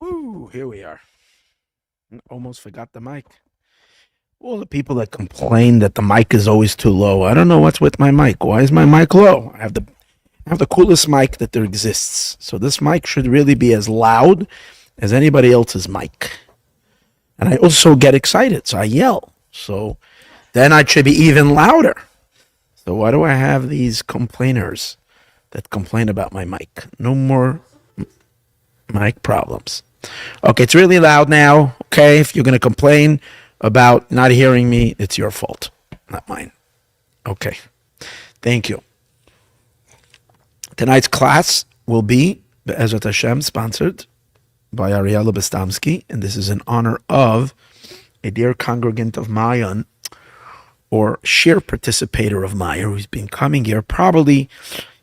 Woo, here we are. Almost forgot the mic. All the people that complain that the mic is always too low. I don't know what's with my mic. Why is my mic low? I have the coolest mic that there exists. So this mic should really be as loud as anybody else's mic. And I also get excited, so I yell. So then I should be even louder. So why do I have these complainers that complain about my mic? No more mic problems. Okay, it's really loud now. Okay, if you're going to complain about not hearing me, it's your fault, not mine. Okay, thank you. Tonight's class will be Be'ezrat Hashem, sponsored by Ariella Bestamsky, and this is in honor of a dear congregant of Mayan, or sheer participator of Maya, who's been coming here probably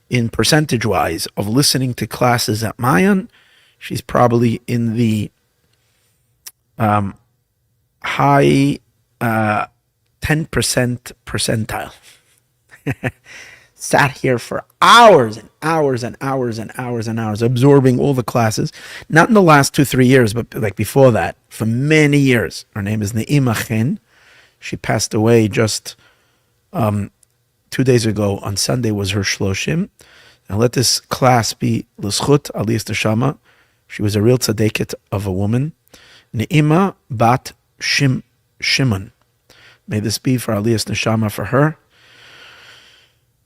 in percentage-wise of listening to classes at Mayan. She's probably in the high 10% percentile. Sat here for hours and hours and hours and hours and hours, absorbing all the classes. Not in the last 2-3 years, but like before that, for many years. Her name is Ne'ima Chen. She passed away just 2 days ago. On Sunday was her shloshim. And let this class be l'schut aliyas teshama. She was a real tzaddiket of a woman. Ne'ima bat Shimon. May this be for aliyas neshama for her.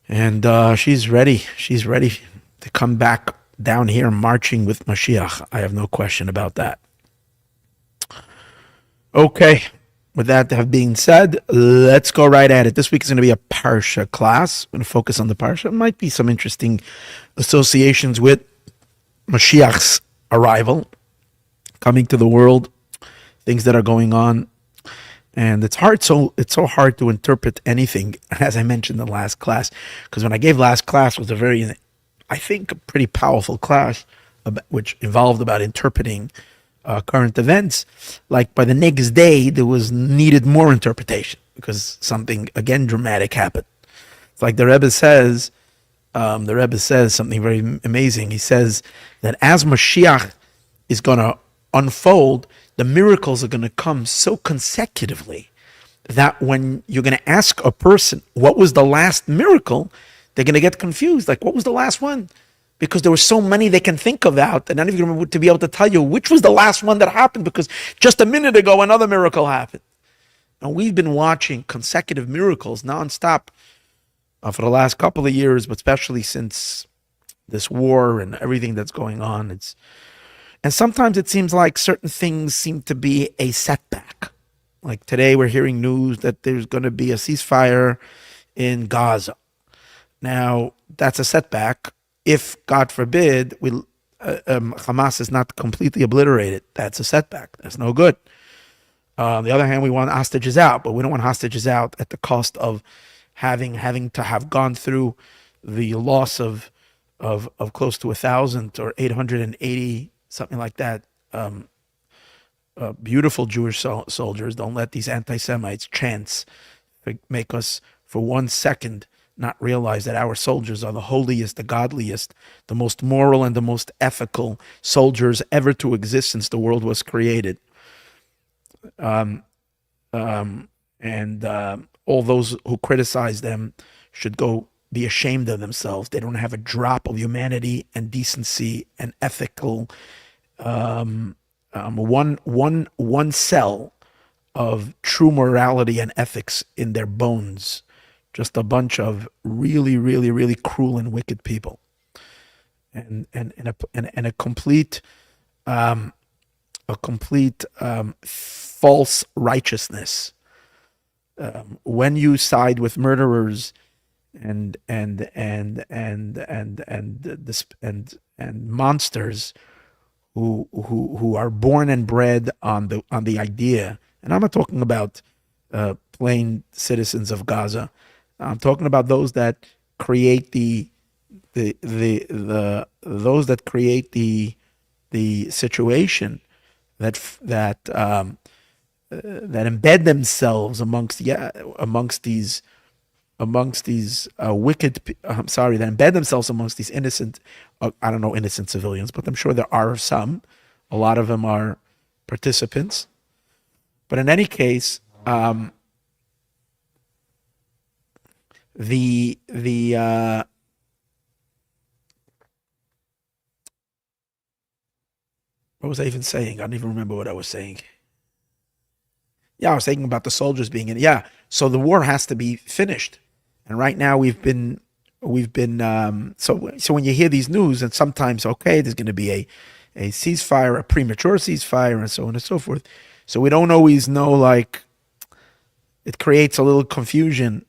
And she's ready. She's ready to come back down here marching with Mashiach. I have no question about that. Okay. With that have being said, let's go right at it. This week is going to be a Parsha class. I'm going to focus on the Parsha. It might be some interesting associations with Mashiach's arrival, coming to the world, things that are going on. And it's so hard to interpret anything, as I mentioned in the last class, because when I gave last class, it was a very, I think, a pretty powerful class, which involved about interpreting current events. Like by the next day, there was needed more interpretation because something again dramatic happened. It's like the Rebbe says something very amazing. He says that as Mashiach is going to unfold, the miracles are going to come so consecutively that when you're going to ask a person what was the last miracle, they're going to get confused. Like, what was the last one? Because there were so many they can think about, and none of you are to be able to tell you which was the last one that happened, because just a minute ago another miracle happened. And we've been watching consecutive miracles nonstop for the last couple of years, but especially since this war and everything that's going on. And sometimes it seems like certain things seem to be a setback. Like today we're hearing news that there's going to be a ceasefire in Gaza. Now, that's a setback. If, God forbid, Hamas is not completely obliterated, that's a setback. That's no good. On the other hand, we want hostages out, but we don't want hostages out at the cost of having to have gone through the loss of close to 1,000 or 880, something like that, beautiful Jewish soldiers. Don't let these anti-Semites chance make us for 1 second not realize that our soldiers are the holiest, the godliest, the most moral and the most ethical soldiers ever to exist since the world was created. And all those who criticize them should go be ashamed of themselves. They don't have a drop of humanity and decency and ethical, one cell of true morality and ethics in their bones. Just a bunch of really, really, really cruel and wicked people, and a complete false righteousness. When you side with murderers and monsters who are born and bred on the idea, and I'm not talking about plain citizens of Gaza. I'm talking about those that create the situation that embed themselves amongst these wicked. I'm sorry, that embed themselves amongst these innocent. I don't know innocent civilians, but I'm sure there are some A lot of them are participants. But in any case, the what was I even saying? I don't even remember what I was saying. Yeah, I was thinking about the soldiers being in. Yeah, so the war has to be finished, and right now so when you hear these news, and sometimes okay, there's going to be a ceasefire, a premature ceasefire, and so on and so forth. So we don't always know. Like, it creates a little confusion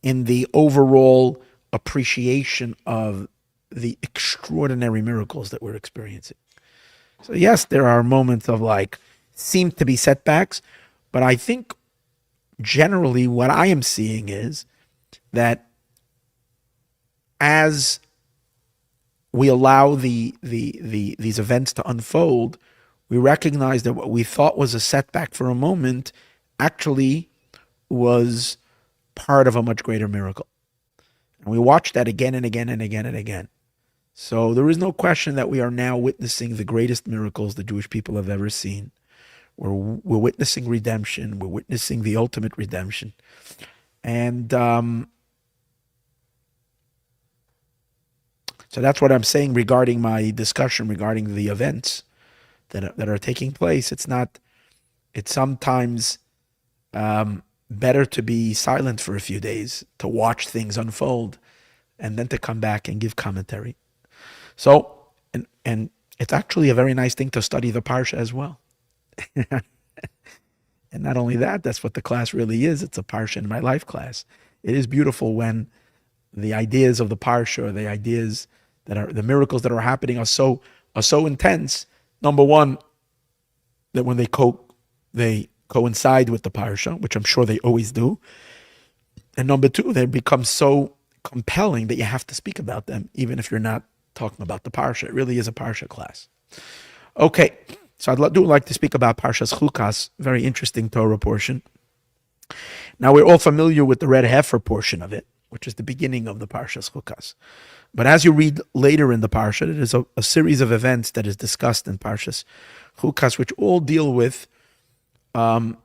in the overall appreciation of the extraordinary miracles that we're experiencing. So yes, there are moments of like seem to be setbacks, but I think generally what I am seeing is that as we allow these events to unfold, we recognize that what we thought was a setback for a moment actually was part of a much greater miracle. And we watch that again and again and again and again. So there is no question that we are now witnessing the greatest miracles the Jewish people have ever seen. We're witnessing redemption. We're witnessing the ultimate redemption. And so that's what I'm saying regarding my discussion regarding the events that are taking place. It's sometimes better to be silent for a few days, to watch things unfold, and then to come back and give commentary. So, and it's actually a very nice thing to study the Parsha as well. And not only that, that's what the class really is. It's a Parsha in my life class. It is beautiful when the ideas of the Parsha, or the ideas that are the miracles that are happening are so intense. Number one, that when they coincide with the Parsha, which I'm sure they always do. And number two, they become so compelling that you have to speak about them, even if you're not talking about the Parsha. It really is a Parsha class. Okay, so I do like to speak about Parshas Chukas, very interesting Torah portion. Now, we're all familiar with the red heifer portion of it, which is the beginning of the Parshas Chukas. But as you read later in the Parsha, it is a series of events that is discussed in Parshas Chukas, which all deal with the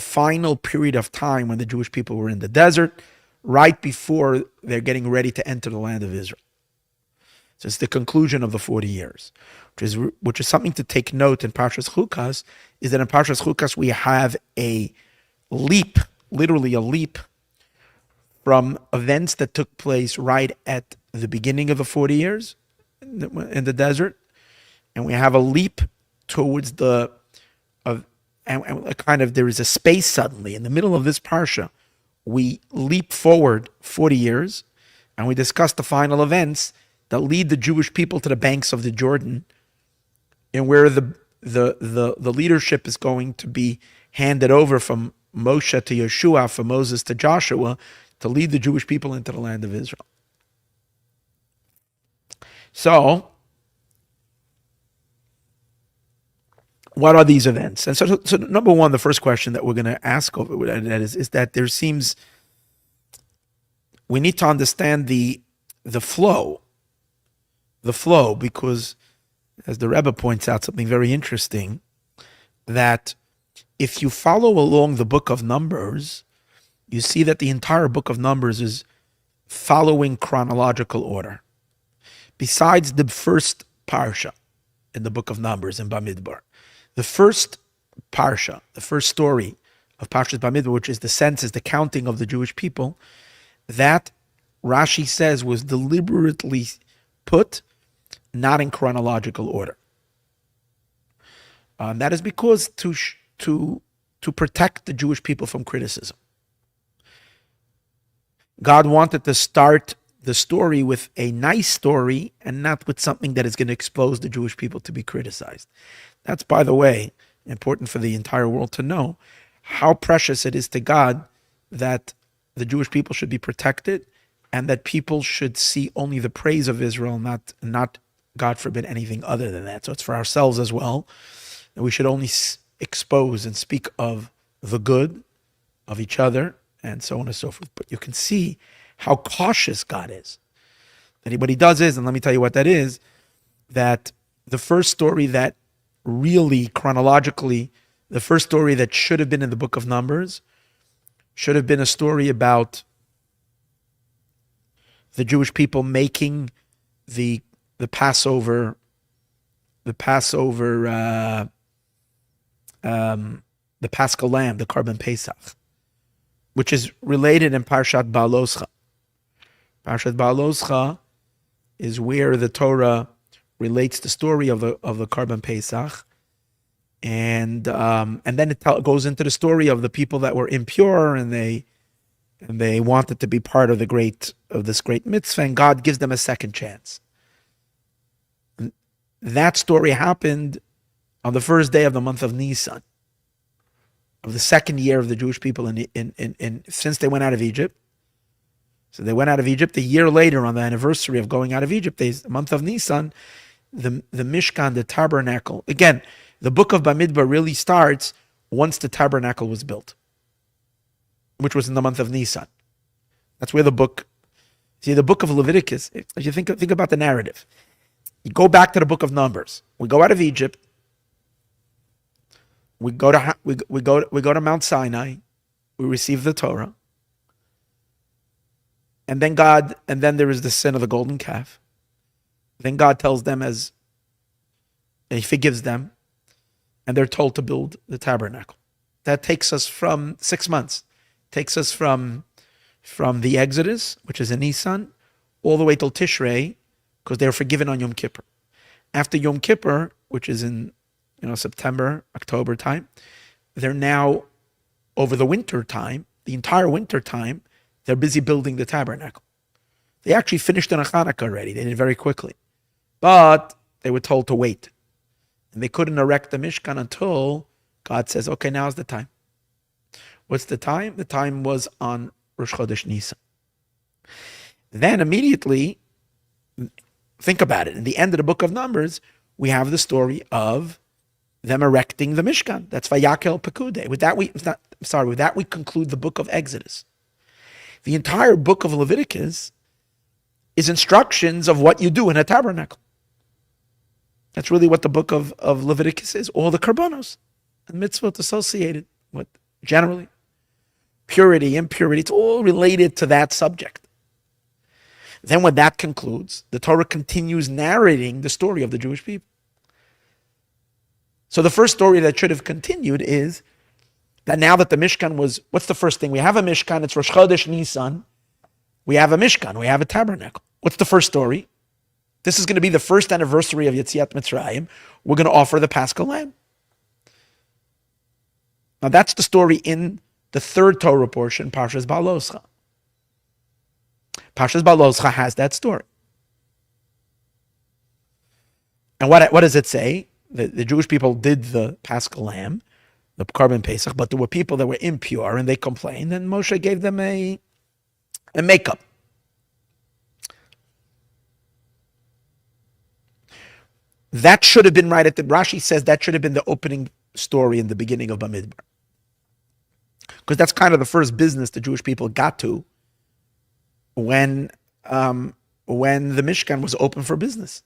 final period of time when the Jewish people were in the desert, right before they're getting ready to enter the land of Israel. So it's the conclusion of the 40 years, which is something to take note in Parshas Chukas, is that in Parshas Chukas we have a leap, literally a leap, from events that took place right at the beginning of the 40 years in the desert, and we have a leap towards there is a space suddenly in the middle of this Parsha. We leap forward 40 years, and we discuss the final events that lead the Jewish people to the banks of the Jordan, and where the leadership is going to be handed over from Moshe to Yeshua, from Moses to Joshua, to lead the Jewish people into the land of Israel. So, what are these events? And so number one, the first question that we're going to ask over that is that there seems we need to understand the flow, because as the Rebbe points out something very interesting, that if you follow along the book of Numbers, you see that the entire book of Numbers is following chronological order. Besides the first parsha in the book of Numbers in Bamidbar, the first parsha, the first story of Parshas Bamidbar, which is the census, the counting of the Jewish people, that Rashi says was deliberately put not in chronological order. That is because to protect the Jewish people from criticism. God wanted to start the story with a nice story and not with something that is going to expose the Jewish people to be criticized. That's, by the way, important for the entire world to know how precious it is to God that the Jewish people should be protected and that people should see only the praise of Israel, not God forbid, anything other than that. So it's for ourselves as well. And we should only expose and speak of the good of each other and so on and so forth. But you can see how cautious God is. That what he does is, and let me tell you what that is, that the first story that really, chronologically, the first story that should have been in the book of Numbers should have been a story about the Jewish people making the Passover, the Paschal lamb, the Karban Pesach, which is related in Parshat Ba'aloscha. Parshat Ba'aloscha is where the Torah relates the story of the Karban Pesach, and then it goes into the story of the people that were impure and they wanted to be part of this great mitzvah, and God gives them a second chance. And that story happened on the first day of the month of Nisan, of the second year of the Jewish people in since they went out of Egypt. So they went out of Egypt a year later on the anniversary of going out of Egypt, the month of Nisan, the Mishkan, the tabernacle. Again, the book of Bamidbar really starts once the tabernacle was built, which was in the month of Nisan. That's where the book of Leviticus, if you think about the narrative, you go back to the book of Numbers. We go out of Egypt. We go to Mount Sinai. We receive the Torah. And then there is the sin of the golden calf. Then God tells them and he forgives them, and they're told to build the tabernacle. That takes us from 6 months. Takes us from the Exodus, which is in Nisan, all the way till Tishrei, because they were forgiven on Yom Kippur. After Yom Kippur, which is in September, October time, they're now over the winter time, the entire winter time, they're busy building the tabernacle. They actually finished in Hanukkah already. They did it very quickly. But they were told to wait. And they couldn't erect the Mishkan until God says, okay, now's the time. What's the time? The time was on Rosh Chodesh Nisan. Then immediately, think about it. In the end of the book of Numbers, we have the story of them erecting the Mishkan. That's Vayakel Pekude. With that we conclude the book of Exodus. The entire book of Leviticus is instructions of what you do in a tabernacle. That's really what the book of Leviticus is. All the karbonos and mitzvot associated with, generally, purity, impurity, it's all related to that subject. Then when that concludes, the Torah continues narrating the story of the Jewish people. So the first story that should have continued is that now that the Mishkan was, what's the first thing? We have a Mishkan, it's Rosh Chodesh Nisan. We have a Mishkan, we have a tabernacle. What's the first story? This is going to be the first anniversary of Yetziat Mitzrayim. We're going to offer the Paschal lamb. Now that's the story in the third Torah portion, Parshas Ba'aloscha. Parshas Ba'aloscha has that story. And what does it say? The Jewish people did the Paschal lamb, the Karban Pesach, but there were people that were impure and they complained, and Moshe gave them a makeup. That should have been right at Rashi says that should have been the opening story in the beginning of Bamidbar. Because that's kind of the first business the Jewish people got to when the Mishkan was open for business.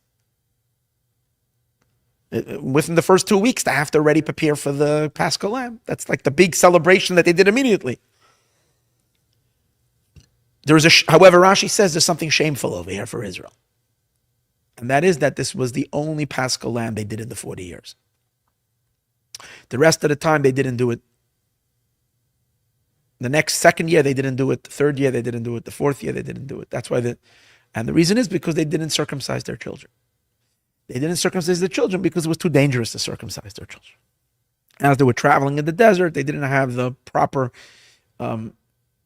Within the first 2 weeks, they have to already prepare for the Paschal lamb. That's like the big celebration that they did immediately. However, Rashi says there's something shameful over here for Israel. And that is that this was the only Paschal lamb they did in the 40 years. The rest of the time, they didn't do it. The second year, they didn't do it. The third year, they didn't do it. The fourth year, they didn't do it. That's why and the reason is because they didn't circumcise their children. They didn't circumcise their children because it was too dangerous to circumcise their children. As they were traveling in the desert, they didn't have the proper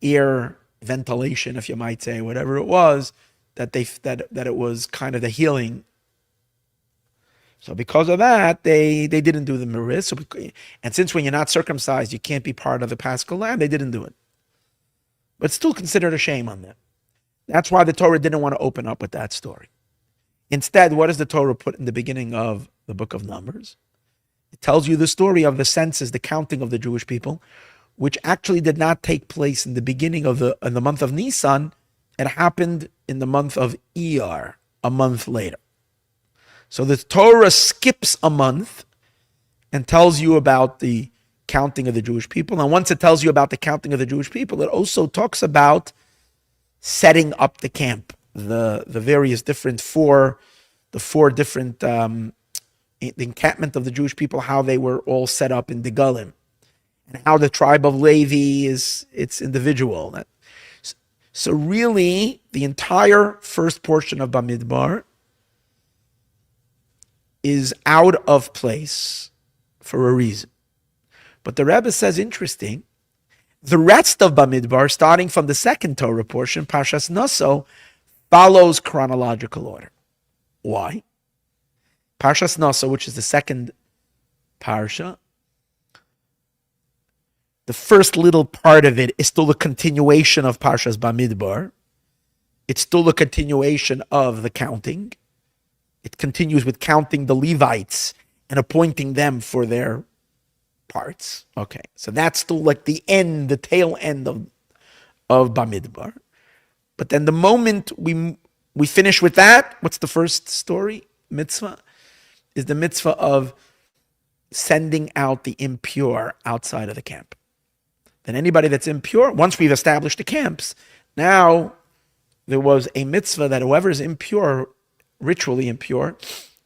air ventilation, if you might say, whatever it was, that it was kind of the healing. So because of that, they didn't do the meris. And since when you're not circumcised, you can't be part of the Paschal lamb, they didn't do it. But still considered a shame on them. That's why the Torah didn't want to open up with that story. Instead, what does the Torah put in the beginning of the book of Numbers? It tells you the story of the census, the counting of the Jewish people, which actually did not take place in the beginning of the month of Nisan. It happened in the month of Iyar, a month later. So the Torah skips a month and tells you about the counting of the Jewish people. And once it tells you about the counting of the Jewish people, it also talks about setting up the camp, the various different four different the encampment of the Jewish people, how they were all set up in the Galim, and how the tribe of Levi it's individual. So really, the entire first portion of Bamidbar is out of place for a reason. But the Rebbe says, interesting, the rest of Bamidbar, starting from the second Torah portion, Parshas Naso, follows chronological order. Why? Parshas Naso, which is the second parsha, the first little part of it is still a continuation of Parshas Bamidbar. It's still a continuation of the counting. It continues with counting the Levites and appointing them for their parts. Okay, so that's still like the end, the tail end of Bamidbar. But then the moment we finish with that, what's the first story? Mitzvah is the mitzvah of sending out the impure outside of the camp. Then anybody that's impure, once we've established the camps, now there was a mitzvah that whoever is impure, ritually impure,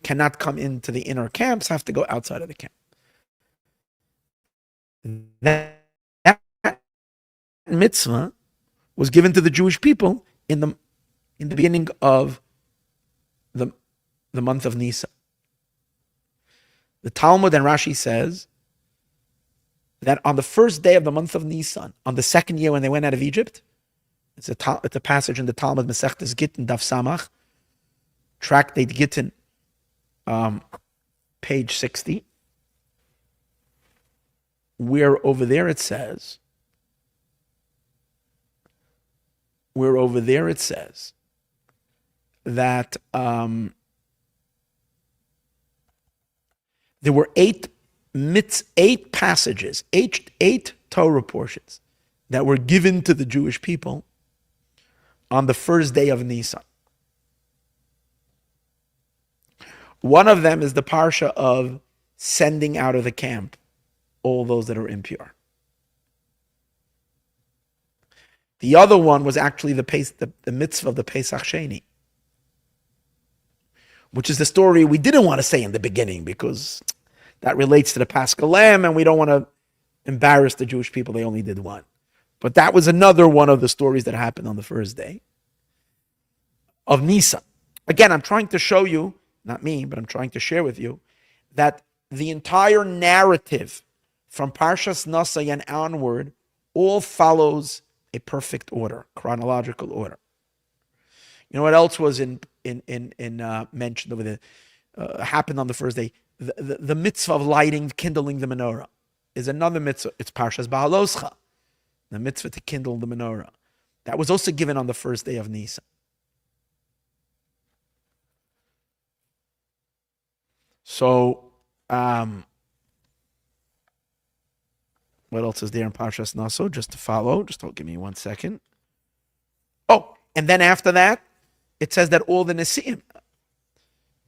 cannot come into the inner camps, have to go outside of the camp. That mitzvah was given to the Jewish people in the beginning of the month of Nisan. The Talmud and Rashi says that on the first day of the month of Nisan, on the second year when they went out of Egypt, it's a passage in the Talmud, Masechtas Gittin, Daf Samach, Tractate Gittin, page 60, where over there it says that there were eight passages, eight Torah portions that were given to the Jewish people on the first day of Nisan. One of them is the parsha of sending out of the camp all those that are impure. The other one was actually the mitzvah of the Pesach Sheni, which is the story we didn't want to say in the beginning because that relates to the Paschal Lamb and we don't want to embarrass the Jewish people. They only did one. But that was another one of the stories that happened on the first day of Nisan. Again, I'm trying to show you, not me, but I'm trying to share with you that the entire narrative from Parshas Nasa and onward all follows a perfect order, chronological order. You know what else was mentioned over there? Happened on the first day. The mitzvah of kindling the menorah is another mitzvah. It's Parshas Ba'aloscha, the mitzvah to kindle the menorah. That was also given on the first day of Nisan. So, what else is there in Parshas Naso? Just to follow. Just give me 1 second. Oh, and then after that, it says that all the Nesiim,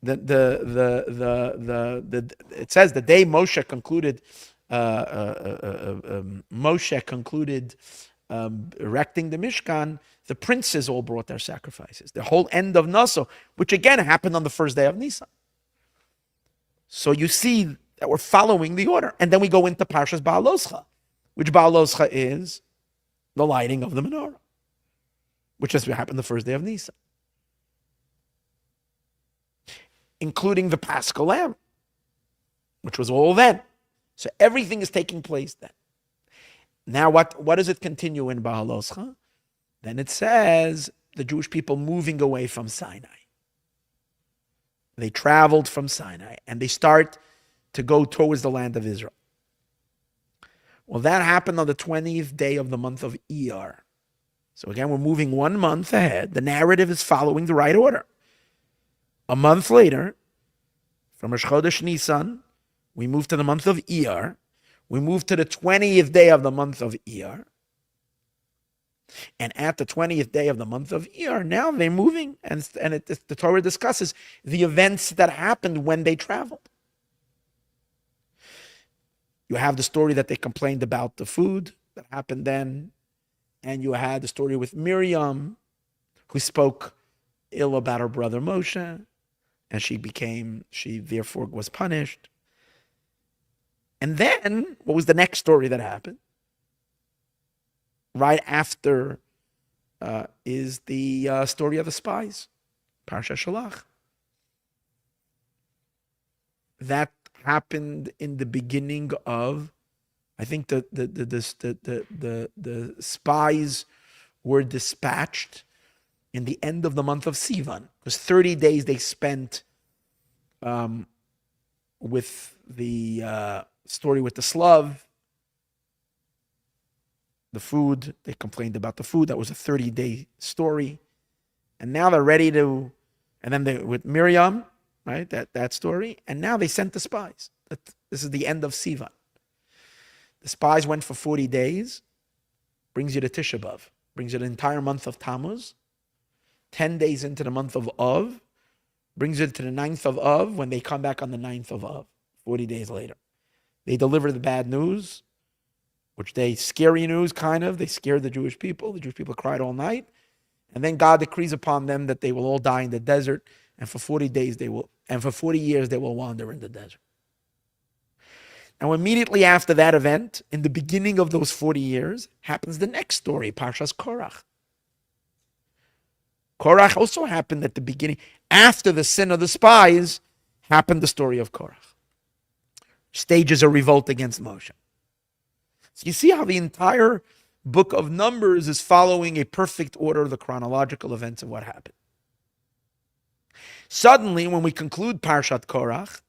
it says the day Moshe concluded erecting the Mishkan, the princes all brought their sacrifices. The whole end of Naso, which again happened on the first day of Nisan. So you see that we're following the order. And then we go into Parshas Ba'aloscha, which Ba'aloscha is the lighting of the menorah, which has happened the first day of Nisan, including the Paschal Lamb, which was all then. So everything is taking place then. Now what does it continue in Ba'aloscha? Then it says the Jewish people moving away from Sinai. They traveled from Sinai and they start to go towards the land of Israel. Well, that happened on the 20th day of the month of Iyar. So again, we're moving 1 month ahead. The narrative is following the right order. A month later, from Rosh Chodesh Nisan, we move to the month of Iyar. We move to the 20th day of the month of Iyar. And at the 20th day of the month of Iyar, now they're moving, and the Torah discusses the events that happened when they traveled. You have the story that they complained about the food that happened then, and you had the story with Miriam, who spoke ill about her brother Moshe, and she therefore was punished. And then, what was the next story that happened? Right after is the story of the spies, Parsha Shalach. That happened in the beginning of, I think the spies were dispatched in the end of the month of Sivan. It was 30 days they spent with the story with the Slav, the food. They complained about the food. That was a 30-day story. And now they're ready to, and then with Miriam, right, that story. And now they sent the spies. This is the end of Sivan. The spies went for 40 days, brings you to Tisha B'Av, brings you the entire month of Tammuz, 10 days into the month of Av, brings you to the 9th of Av, when they come back on the 9th of Av, 40 days later. They deliver the bad news, scary news, kind of. They scared the Jewish people. The Jewish people cried all night. And then God decrees upon them that they will all die in the desert, and for 40 years they will wander in the desert. Now, immediately after that event, in the beginning of those 40 years, happens the next story, Parshas Korach. Korach also happened at the beginning. After the sin of the spies, happened the story of Korach. Stages a revolt against Moshe. So you see how the entire book of Numbers is following a perfect order of the chronological events of what happened. Suddenly, when we conclude Parshat Korach,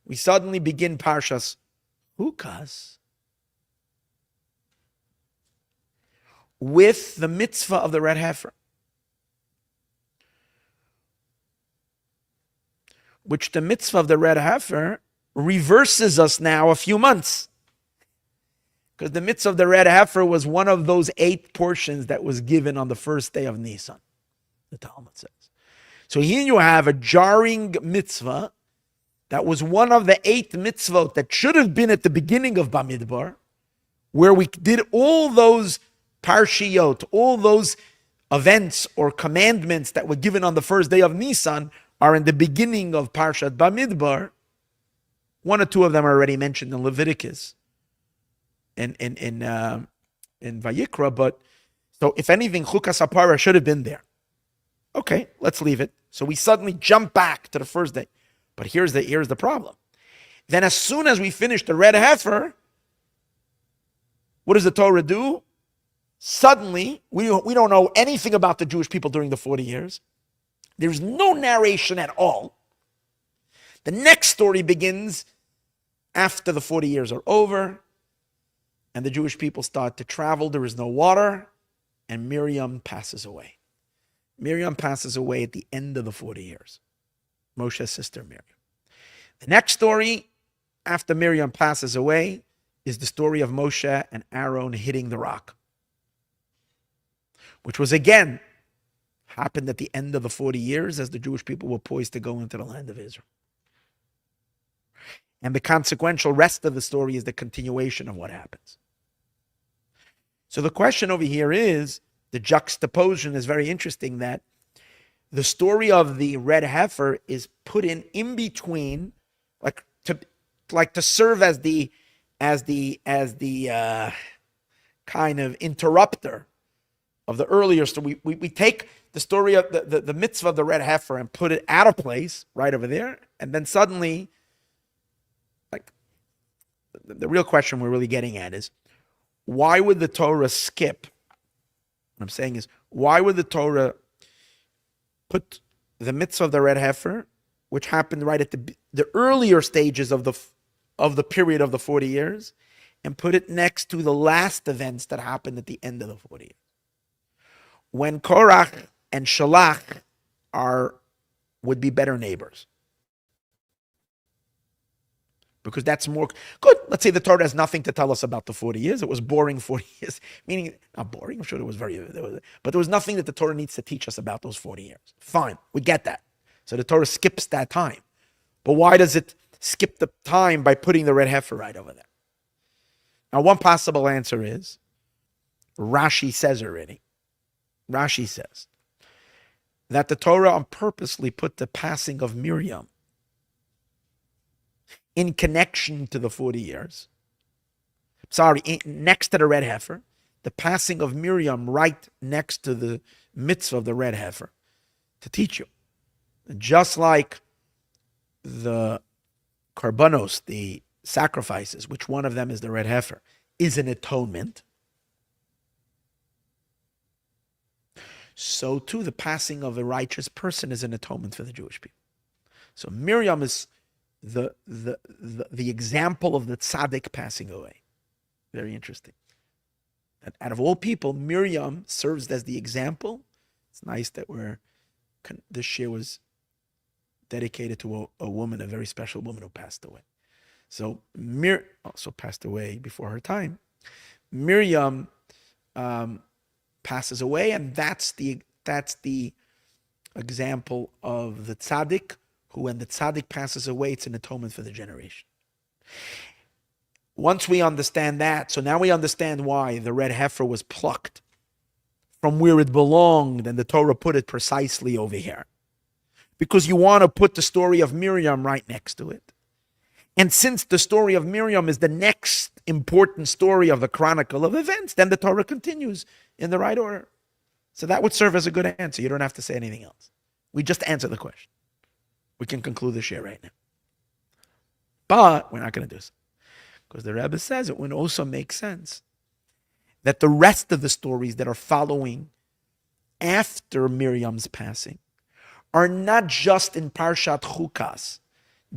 we suddenly begin Parshas Chukas with the mitzvah of the red heifer, which the mitzvah of the red heifer reverses us now a few months. Because the mitzvah of the red heifer was one of those 8 portions that was given on the first day of Nisan, the Talmud says. So here you have a jarring mitzvah that was one of the 8 mitzvot that should have been at the beginning of Bamidbar, where we did all those parshiyot, all those events or commandments that were given on the first day of Nisan are in the beginning of Parshat Bamidbar. 1 or 2 of them are already mentioned in Leviticus, in Vayikra, but so if anything, Chukas HaParah should have been there. Okay, let's leave it. So we suddenly jump back to the first day. But here's the problem. Then as soon as we finish the red heifer, what does the Torah do? Suddenly, we don't know anything about the Jewish people during the 40 years. There's no narration at all. The next story begins after the 40 years are over, and the Jewish people start to travel. There is no water, and Miriam passes away. Miriam passes away at the end of the 40 years. Moshe's sister Miriam. The next story after Miriam passes away is the story of Moshe and Aaron hitting the rock, which was again happened at the end of the 40 years as the Jewish people were poised to go into the land of Israel. And the consequential rest of the story is the continuation of what happens. So the question over here is, the juxtaposition is very interesting, that the story of the red heifer is put in between, to serve as the kind of interrupter of the earlier story. We take the story of the mitzvah of the red heifer and put it out of place right over there, and then suddenly, like, the real question we're really getting at is, why would the Torah skip? What I'm saying is, why would the Torah put the mitzvah of the red heifer, which happened right at the earlier stages of the period of the 40 years, and put it next to the last events that happened at the end of the 40 years? When Korach and Shalach would be better neighbors. because that's more good. Let's say the Torah has nothing to tell us about the 40 years. It was boring 40 years, meaning not boring. I'm sure it was but there was nothing that the Torah needs to teach us about those 40 years. Fine, we get that. So the Torah skips that time. But why does it skip the time by putting the red heifer right over there? Now, one possible answer is, Rashi says already. Rashi says that the Torah on purposely put the passing of Miriam in connection to the 40 years. Next to the red heifer. The passing of Miriam right next to the mitzvah of the red heifer to teach you. Just like the karbanos, the sacrifices, which one of them is the red heifer, is an atonement. So too, the passing of a righteous person is an atonement for the Jewish people. So Miriam is the example of the tzaddik passing away. Very interesting. And out of all people, Miriam serves as the example. It's nice that this year was dedicated to a woman, a very special woman who passed away. So also passed away before her time. Miriam passes away, and that's the example of the tzaddik, who when the tzaddik passes away, it's an atonement for the generation. Once we understand that, so now we understand why the red heifer was plucked from where it belonged, and the Torah put it precisely over here. Because you want to put the story of Miriam right next to it. And since the story of Miriam is the next important story of the chronicle of events, then the Torah continues in the right order. So that would serve as a good answer. You don't have to say anything else. We just answer the question. We can conclude the share right now. But we're not going to do so. Because the Rebbe says it would also make sense that the rest of the stories that are following after Miriam's passing are not just in Parshat Chukas,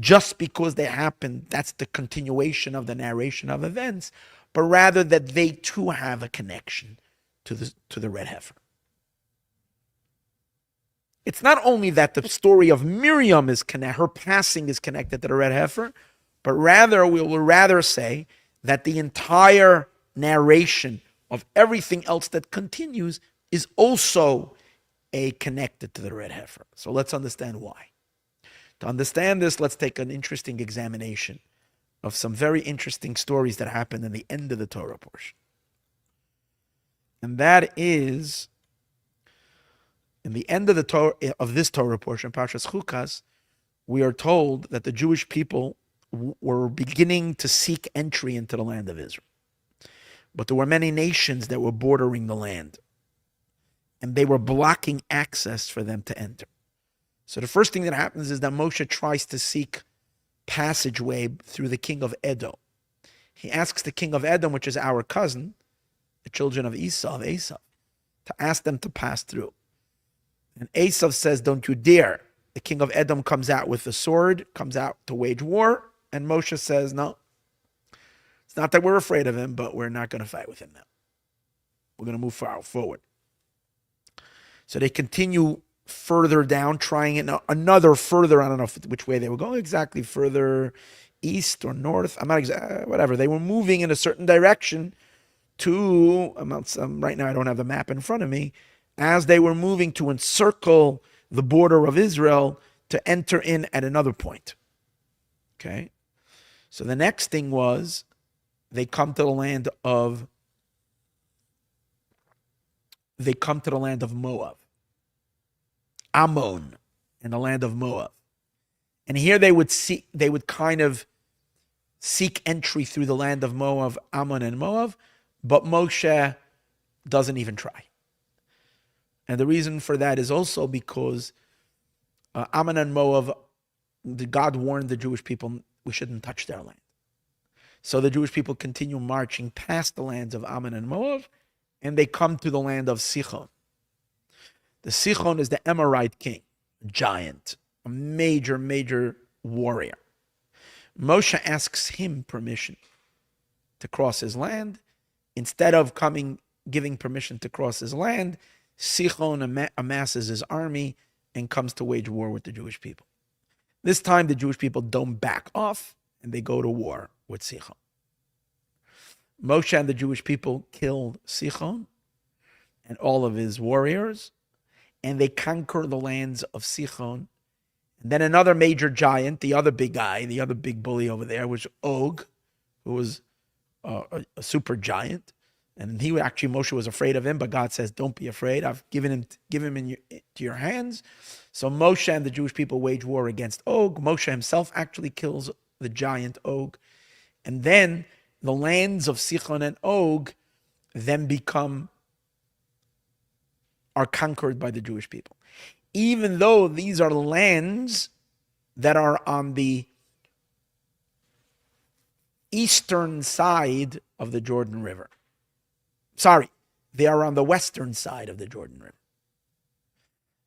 just because they happened, that's the continuation of the narration of events, but rather that they too have a connection to the red heifer. It's not only that the story of Miriam her passing is connected to the red heifer, but rather we will rather say that the entire narration of everything else that continues is also connected to the red heifer. So let's understand why. To understand this, let's take an interesting examination of some very interesting stories that happened in the end of the Torah portion. And that is, in the end of the Torah, of this Torah portion, Parshas Chukas, we are told that the Jewish people were beginning to seek entry into the land of Israel. But there were many nations that were bordering the land, and they were blocking access for them to enter. So the first thing that happens is that Moshe tries to seek passageway through the king of Edom. He asks the king of Edom, which is our cousin, the children of Esau, to ask them to pass through. And Esau says, don't you dare. The king of Edom comes out with the sword, comes out to wage war, and Moshe says, no. It's not that we're afraid of him, but we're not going to fight with him now. We're going to move forward. So they continue further down, trying it another further. I don't know which way they were going exactly, further east or north. I'm not whatever. They were moving in a certain direction to, right now I don't have the map in front of me, as they were moving to encircle the border of Israel to enter in at another point. Okay? So the next thing was, they come to the land of Moab. Ammon, in the land of Moab. And here they would kind of seek entry through the land of Moab, Ammon and Moab, but Moshe doesn't even try. And the reason for that is also because Ammon and Moab, God warned the Jewish people we shouldn't touch their land. So the Jewish people continue marching past the lands of Ammon and Moab, and they come to the land of Sichon. The Sichon is the Amorite king, a giant, a major, major warrior. Moshe asks him permission to cross his land. Instead of giving permission to cross his land, Sichon amasses his army and comes to wage war with the Jewish people. This time, the Jewish people don't back off, and they go to war with Sichon. Moshe and the Jewish people killed Sichon and all of his warriors, and they conquer the lands of Sichon. And then another major giant, the other big guy, the other big bully over there, was Og, who was a super giant. And Moshe was afraid of him, but God says, don't be afraid. I've given him into your hands. So Moshe and the Jewish people wage war against Og. Moshe himself actually kills the giant Og. And then the lands of Sichon and Og then are conquered by the Jewish people. Even though these are lands that are on the eastern side of the Jordan River. Sorry, they are on the western side of the Jordan River.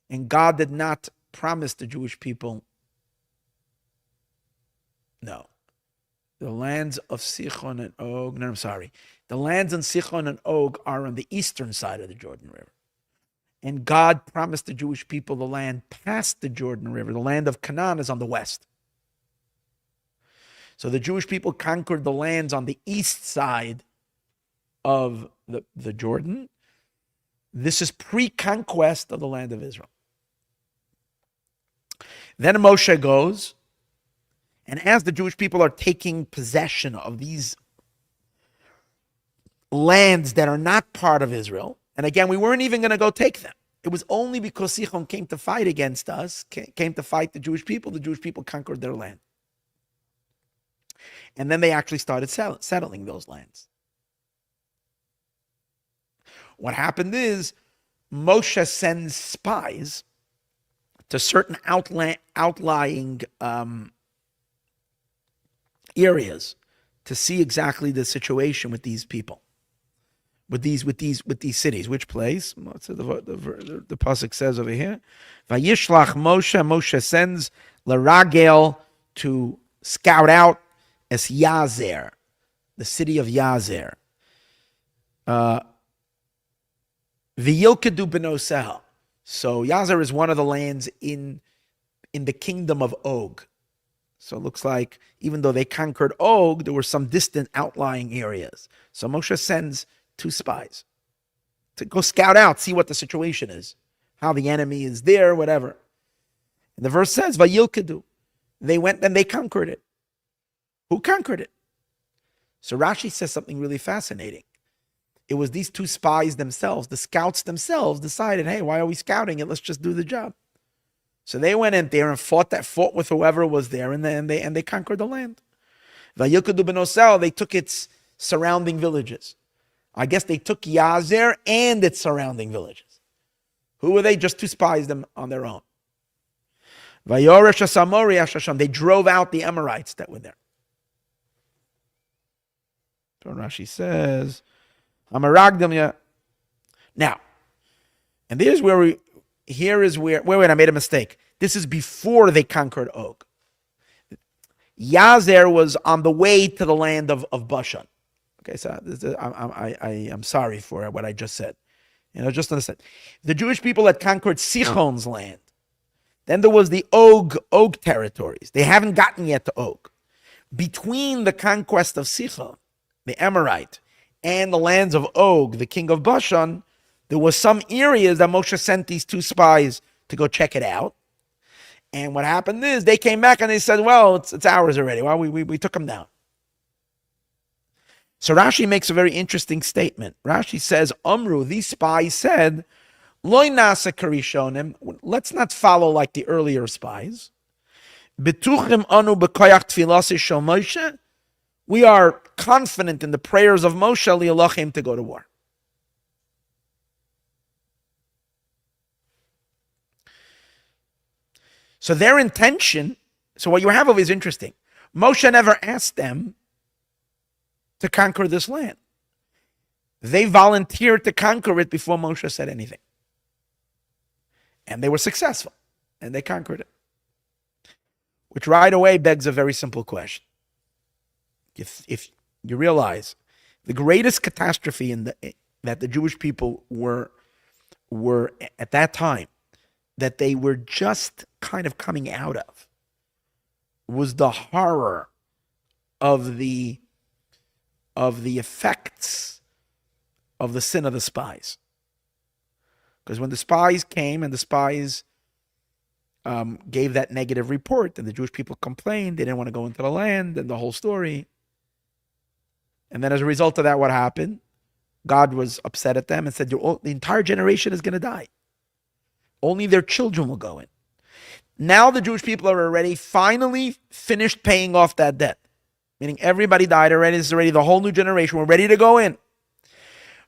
And God did not promise the Jewish people, no. The lands of Sichon and Og, no, I'm sorry. The lands in Sichon and Og are on the eastern side of the Jordan River. And God promised the Jewish people the land past the Jordan River. The land of Canaan is on the west. So the Jewish people conquered the lands on the east side of the Jordan. This is pre-conquest of the land of Israel. Then Moshe goes, and as the Jewish people are taking possession of these lands that are not part of Israel, and again, we weren't even going to go take them. It was only because Sichon came to fight against us, came to fight the Jewish people conquered their land. And then they actually started settling those lands. What happened is Moshe sends spies to certain outlying areas to see exactly the situation with these people, with these cities. Which place? The pasuk says over here, Vayishlach Moshe sends Laragel to scout out Es Yazer, the city of Yazer. V'yilkedu b'noseh. So Yazer is one of the lands in the kingdom of Og. So it looks like even though they conquered Og, there were some distant outlying areas. So Moshe sends 2 spies to go scout out, see what the situation is, how the enemy is there, whatever. And the verse says, Vayilkedu. They went and they conquered it. Who conquered it? So Rashi says something really fascinating. It was these 2 spies themselves, the scouts themselves, decided, hey, why are we scouting it? Let's just do the job. So they went in there and fought with whoever was there, and they conquered the land. Vayilkedu b'noseh, they took its surrounding villages. I guess they took Yazer and its surrounding villages. Who were they? Just 2 spies them on their own. Vayoresh Samori Ashasham, they drove out the Amorites that were there. So Rashi says, Amaragdim ya. Now, and wait, I made a mistake. This is before they conquered Og. Yazer was on the way to the land of Bashan. Okay, so I'm sorry for what I just said. Just understand. The Jewish people had conquered Sichon's land. Then there was the Og territories. They haven't gotten yet to Og. Between the conquest of Sichon, the Amorite, and the lands of Og, the king of Bashan, there was some areas that Moshe sent these 2 spies to go check it out. And what happened is they came back and they said, well, it's ours already. Well, we took them down. So Rashi makes a very interesting statement. Rashi says, Amru, these spies said, Loi nasa karishonim, let's not follow like the earlier spies. Betuchim anu b'koyach tfilasi shel Moshe. We are confident in the prayers of Moshe li'alachim to go to war. So their intention, so what you have over is interesting. Moshe never asked them to conquer this land. They volunteered to conquer it before Moshe said anything. And they were successful. And they conquered it. Which right away begs a very simple question. If you realize the greatest catastrophe that the Jewish people were at that time, that they were just kind of coming out of, was the horror of the effects of the sin of the spies. Because when the spies came and the spies gave that negative report, and the Jewish people complained, they didn't want to go into the land, and the whole story. And then as a result of that, what happened? God was upset at them and said, the entire generation is going to die. Only their children will go in. Now the Jewish people are already finally finished paying off that debt. Meaning everybody died already. This is already the whole new generation. We're ready to go in.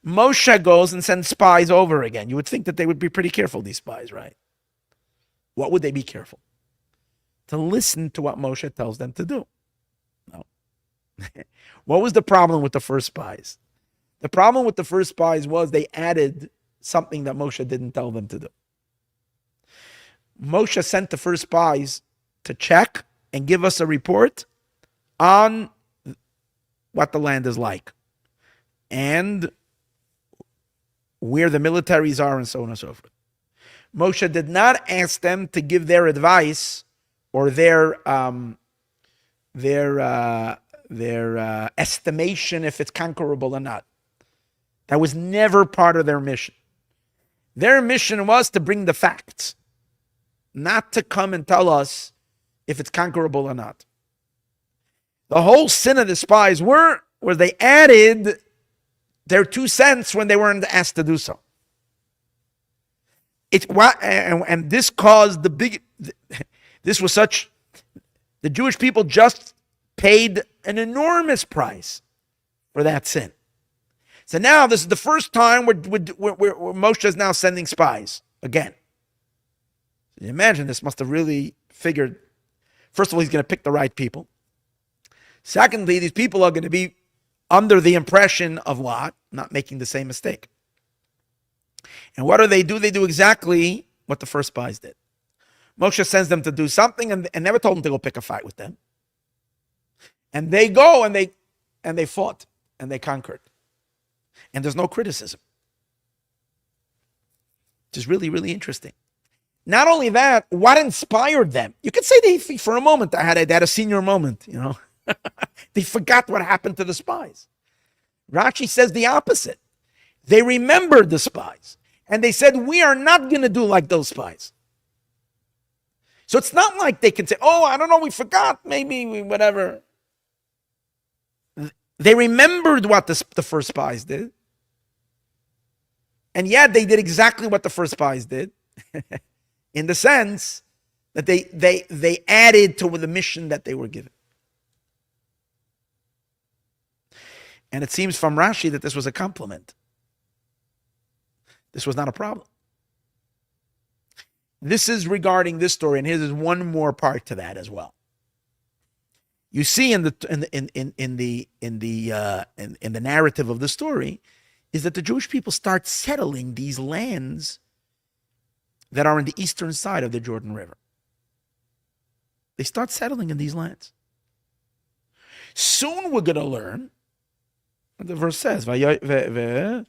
Moshe goes and sends spies over again. You would think that they would be pretty careful, these spies, right? What would they be careful? To listen to what Moshe tells them to do. No. What was the problem with the first spies? The problem with the first spies was they added something that Moshe didn't tell them to do. Moshe sent the first spies to check and give us a report on what the land is like and where the militaries are and so on and so forth. Moshe did not ask them to give their advice or their estimation if it's conquerable or not. That was never part of their mission. Their mission was to bring the facts, not to come and tell us if it's conquerable or not. The whole sin of the spies were they added their 2 cents when they weren't asked to do so. And this caused this was such, the Jewish people just paid an enormous price for that sin. So now this is the first time where Moshe is now sending spies again. So you imagine this must have really figured, first of all, he's going to pick the right people. Secondly, these people are going to be under the impression of what? Not making the same mistake. And what do? They do exactly what the first spies did. Moshe sends them to do something and never told them to go pick a fight with them. And they go and they fought and they conquered. And there's no criticism. Which is really, really interesting. Not only that, what inspired them? You could say they, for a moment, they had a senior moment, you know. They forgot what happened to the spies. Rashi says the opposite. They remembered the spies. And they said, we are not going to do like those spies. So it's not like they can say, oh, I don't know, we forgot, maybe, whatever. They remembered what the first spies did. And yet they did exactly what the first spies did. In the sense that they added to the mission that they were given. And it seems from Rashi that this was a compliment. This was not a problem. This is regarding this story, and here's one more part to that as well. You see in the narrative of the story is that the Jewish people start settling these lands that are on the eastern side of the Jordan River. They start settling in these lands. Soon we're going to learn, the verse says, Vayeshev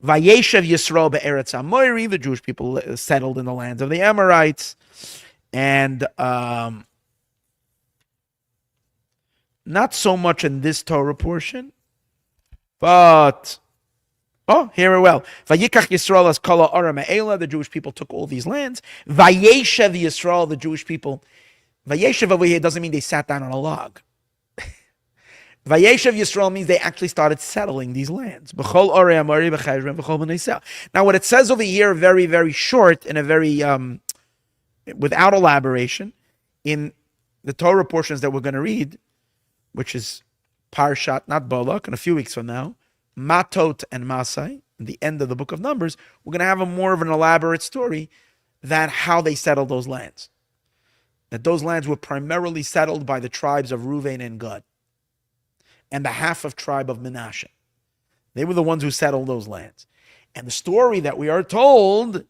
Yisrael be'eretz Amori, the Jewish people settled in the lands of the Amorites, and not so much in this Torah portion, but here well. Vayikach Yisrael as kala ara me'ela, the Jewish people took all these lands. Vayeshev Yisrael, the Jewish people. Vayeshev over here doesn't mean they sat down on a log. Vayeshev Yisrael means they actually started settling these lands. Now, what it says over here, very, very short and a very without elaboration, in the Torah portions that we're going to read, which is Parshat, not Balak, in a few weeks from now, Matot and Masai, in the end of the book of Numbers, we're going to have a more of an elaborate story that how they settled those lands. That those lands were primarily settled by the tribes of Reuven and Gad, and the half of tribe of Menashe. They were the ones who settled those lands. And the story that we are told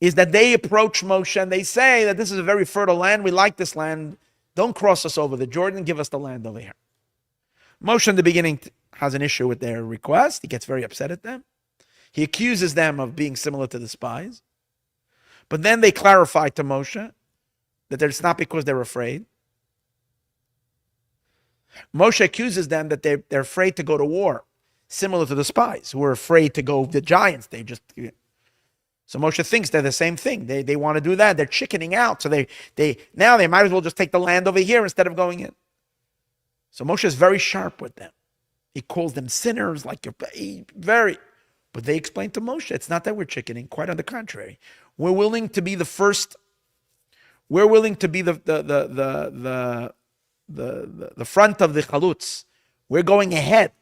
is that they approach Moshe and they say that this is a very fertile land. We like this land. Don't cross us over the Jordan. Give us the land over here. Moshe in the beginning has an issue with their request. He gets very upset at them. He accuses them of being similar to the spies. But then they clarify to Moshe, that it's not because they're afraid. Moshe accuses them that they're afraid to go to war, similar to the spies who were afraid to go, the giants. So Moshe thinks they're the same thing. They want to do that. They're chickening out. So now they might as well just take the land over here instead of going in. So Moshe is very sharp with them. He calls them sinners, like very. But they explain to Moshe, it's not that we're chickening. Quite on the contrary, we're willing to be the first. We're willing to be the front of the chalutz. We're going ahead.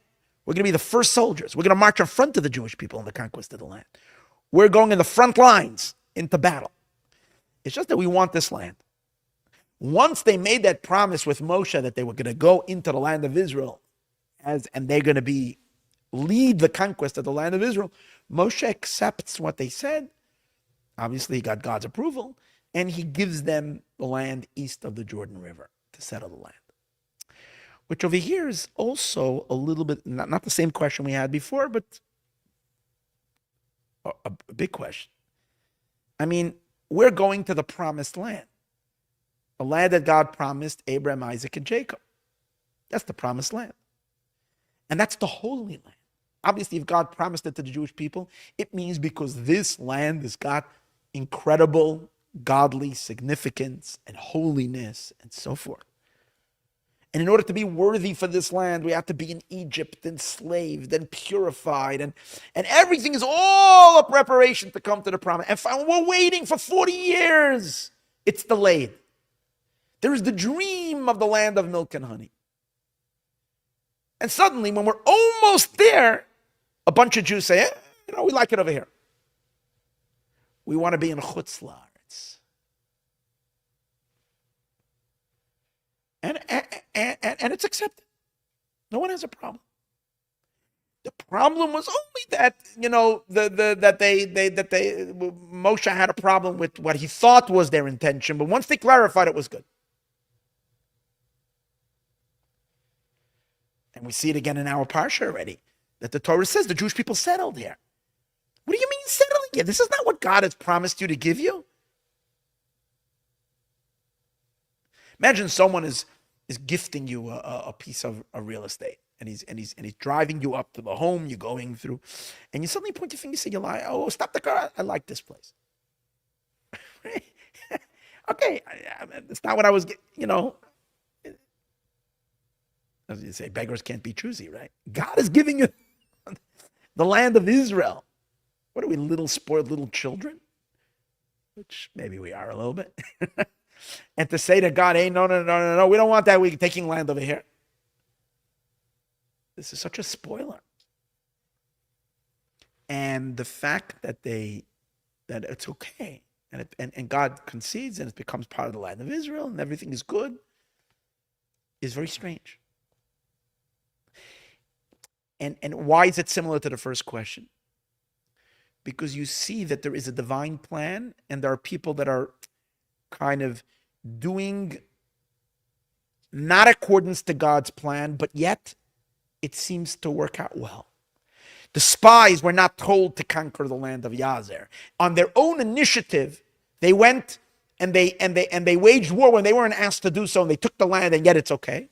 We're going to be the first soldiers. We're going to march in front of the Jewish people in the conquest of the land. We're going in the front lines into battle. It's just that we want this land. Once they made that promise with Moshe that they were going to go into the land of Israel, and they're going to lead the conquest of the land of Israel, Moshe accepts what they said. Obviously, he got God's approval, and he gives them the land east of the Jordan River to settle the land. Which over here is also a little bit, not the same question we had before, but a big question. I mean, we're going to the promised land. A land that God promised Abraham, Isaac, and Jacob. That's the promised land. And that's the Holy Land. Obviously, if God promised it to the Jewish people, it means because this land has got incredible godly significance and holiness and so forth. And in order to be worthy for this land, we have to be in Egypt, enslaved and purified. And everything is all a preparation to come to the promise. And we're waiting for 40 years. It's delayed. There is the dream of the land of milk and honey. And suddenly, when we're almost there, a bunch of Jews say, we like it over here. We want to be in Chutz La'aretz. And it's accepted. No one has a problem. The problem was only that Moshe had a problem with what he thought was their intention, but once they clarified, it was good. And we see it again in our parsha already, that the Torah says the Jewish people settled here. What do you mean settling here? This is not what God has promised you to give you. Imagine someone is gifting you a piece of real estate, and he's driving you up to the home you're going through, and you suddenly point your finger and say, "You lie! Oh, stop the car! I like this place." Okay, it's not what I was. As you say, beggars can't be choosy, right? God is giving you the land of Israel. What are we, little spoiled little children? Which maybe we are a little bit. And to say to God, hey, no, we don't want that. We're taking land over here. This is such a spoiler. And the fact that it's okay, and God concedes, and it becomes part of the land of Israel, and everything is good, is very strange. And why is it similar to the first question? Because you see that there is a divine plan, and there are people that are kind of doing not accordance to God's plan, but yet it seems to work out well. The spies were not told to conquer the land of Yazer. On their own initiative, they went and they waged war when they weren't asked to do so, and they took the land, and yet it's okay.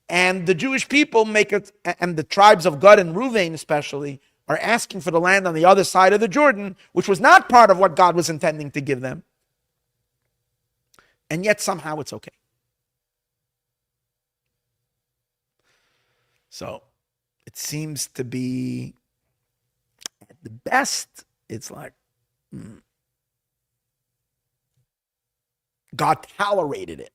And the Jewish people make it, and the tribes of Gad and Reuven especially, are asking for the land on the other side of the Jordan, which was not part of what God was intending to give them. And yet somehow it's okay. So it seems to be, at the best, it's like God tolerated it.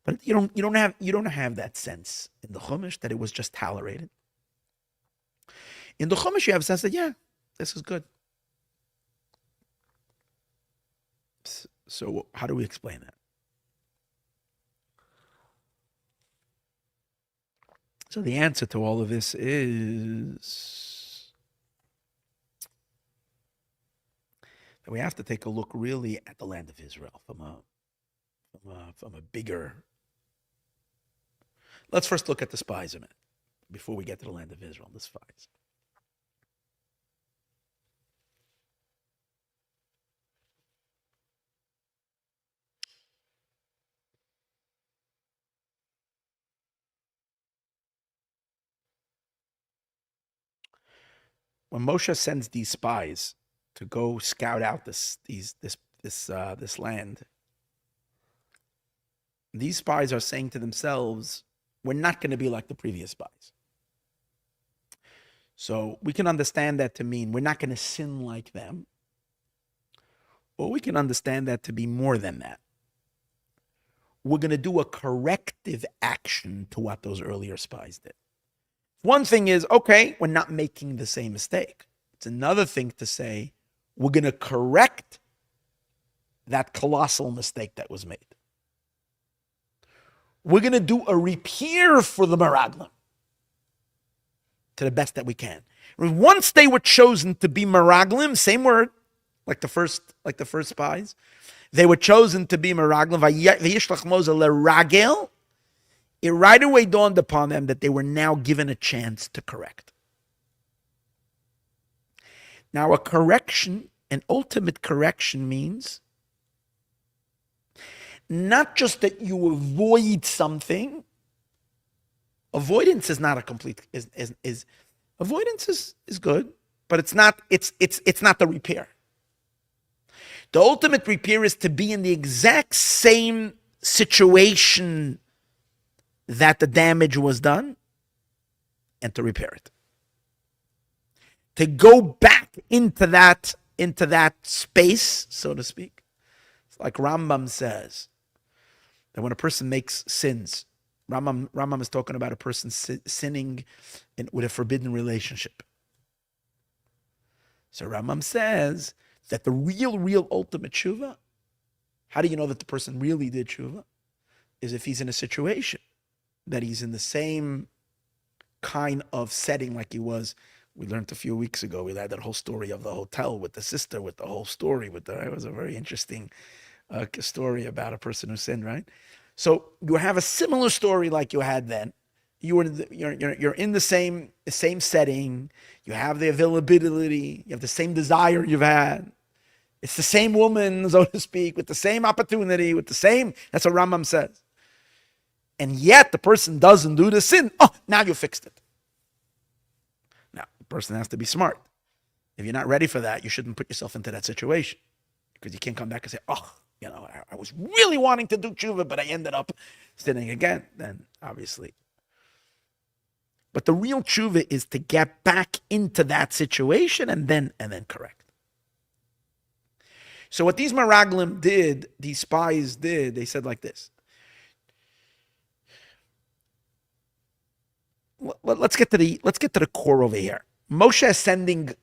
But you don't have that sense in the Chumash that it was just tolerated. In the Chumash, you have a sense that, yeah, this is good. So how do we explain that? So the answer to all of this is that we have to take a look really at the land of Israel from a bigger. Let's first look at the spies a minute before we get to the land of Israel. The spies. when Moshe sends these spies to go scout out this land, these spies are saying to themselves, we're not going to be like the previous spies. So we can understand that to mean we're not going to sin like them, or we can understand that to be more than that. We're going to do a corrective action to what those earlier spies did. One thing is, okay, we're not making the same mistake. It's another thing to say, we're going to correct that colossal mistake that was made. We're going to do a repair for the Meraglim to the best that we can. Once they were chosen to be Meraglim, same word, like the first spies, they were chosen to be Meraglim. Vayishlach Moshe leragel. It right away dawned upon them that they were now given a chance to correct. Now, a correction, an ultimate correction, means not just that you avoid something. Avoidance is not a complete avoidance is good, but it's not the repair. The ultimate repair is to be in the exact same situation that the damage was done and to repair it. To go back into that space, so to speak. It's like Rambam says that when a person makes sins, Rambam is talking about a person sinning with a forbidden relationship. So Rambam says that the real ultimate tshuva, how do you know that the person really did tshuva? Is if he's in a situation that he's in the same kind of setting like he was. We learned a few weeks ago, we had that whole story of the hotel with the sister, with the whole story. It was a very interesting story about a person who sinned, right? So you have a similar story like you had then. You're in the same setting. You have the availability. You have the same desire you've had. It's the same woman, so to speak, with the same opportunity, that's what Rambam says. And yet the person doesn't do the sin. Oh, now you fixed it. Now, the person has to be smart. If you're not ready for that, you shouldn't put yourself into that situation. Because you can't come back and say, I was really wanting to do tshuva, but I ended up sinning again. Then, obviously. But the real tshuva is to get back into that situation and then correct. So what these Meraglim did, these spies did, they said like this. Let's get to the core over here. Moshe is sending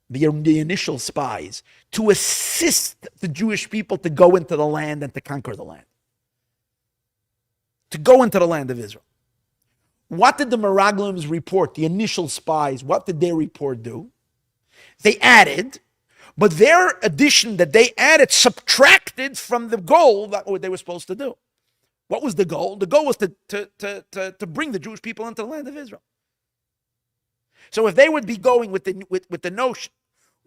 the initial spies to assist the Jewish people to go into the land and to conquer the land. To go into the land of Israel. What did the Meraglim's report, the initial spies, what did their report do? They added, but their addition that they added subtracted from the goal that what they were supposed to do. What was the goal? The goal was to bring the Jewish people into the land of Israel. So if they would be going with the notion,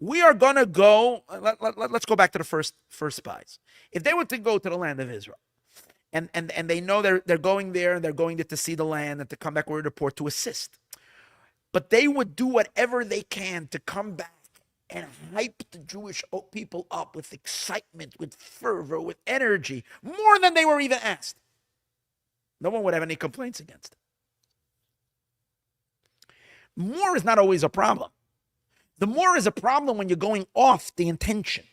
we are going to go, let's go back to the first spies. If they were to go to the land of Israel, and they know they're going there, and they're going to see the land, and to come back with a report to assist. But they would do whatever they can to come back and hype the Jewish people up with excitement, with fervor, with energy, more than they were even asked. No one would have any complaints against it. More is not always a problem. The more is a problem when you're going off the intention.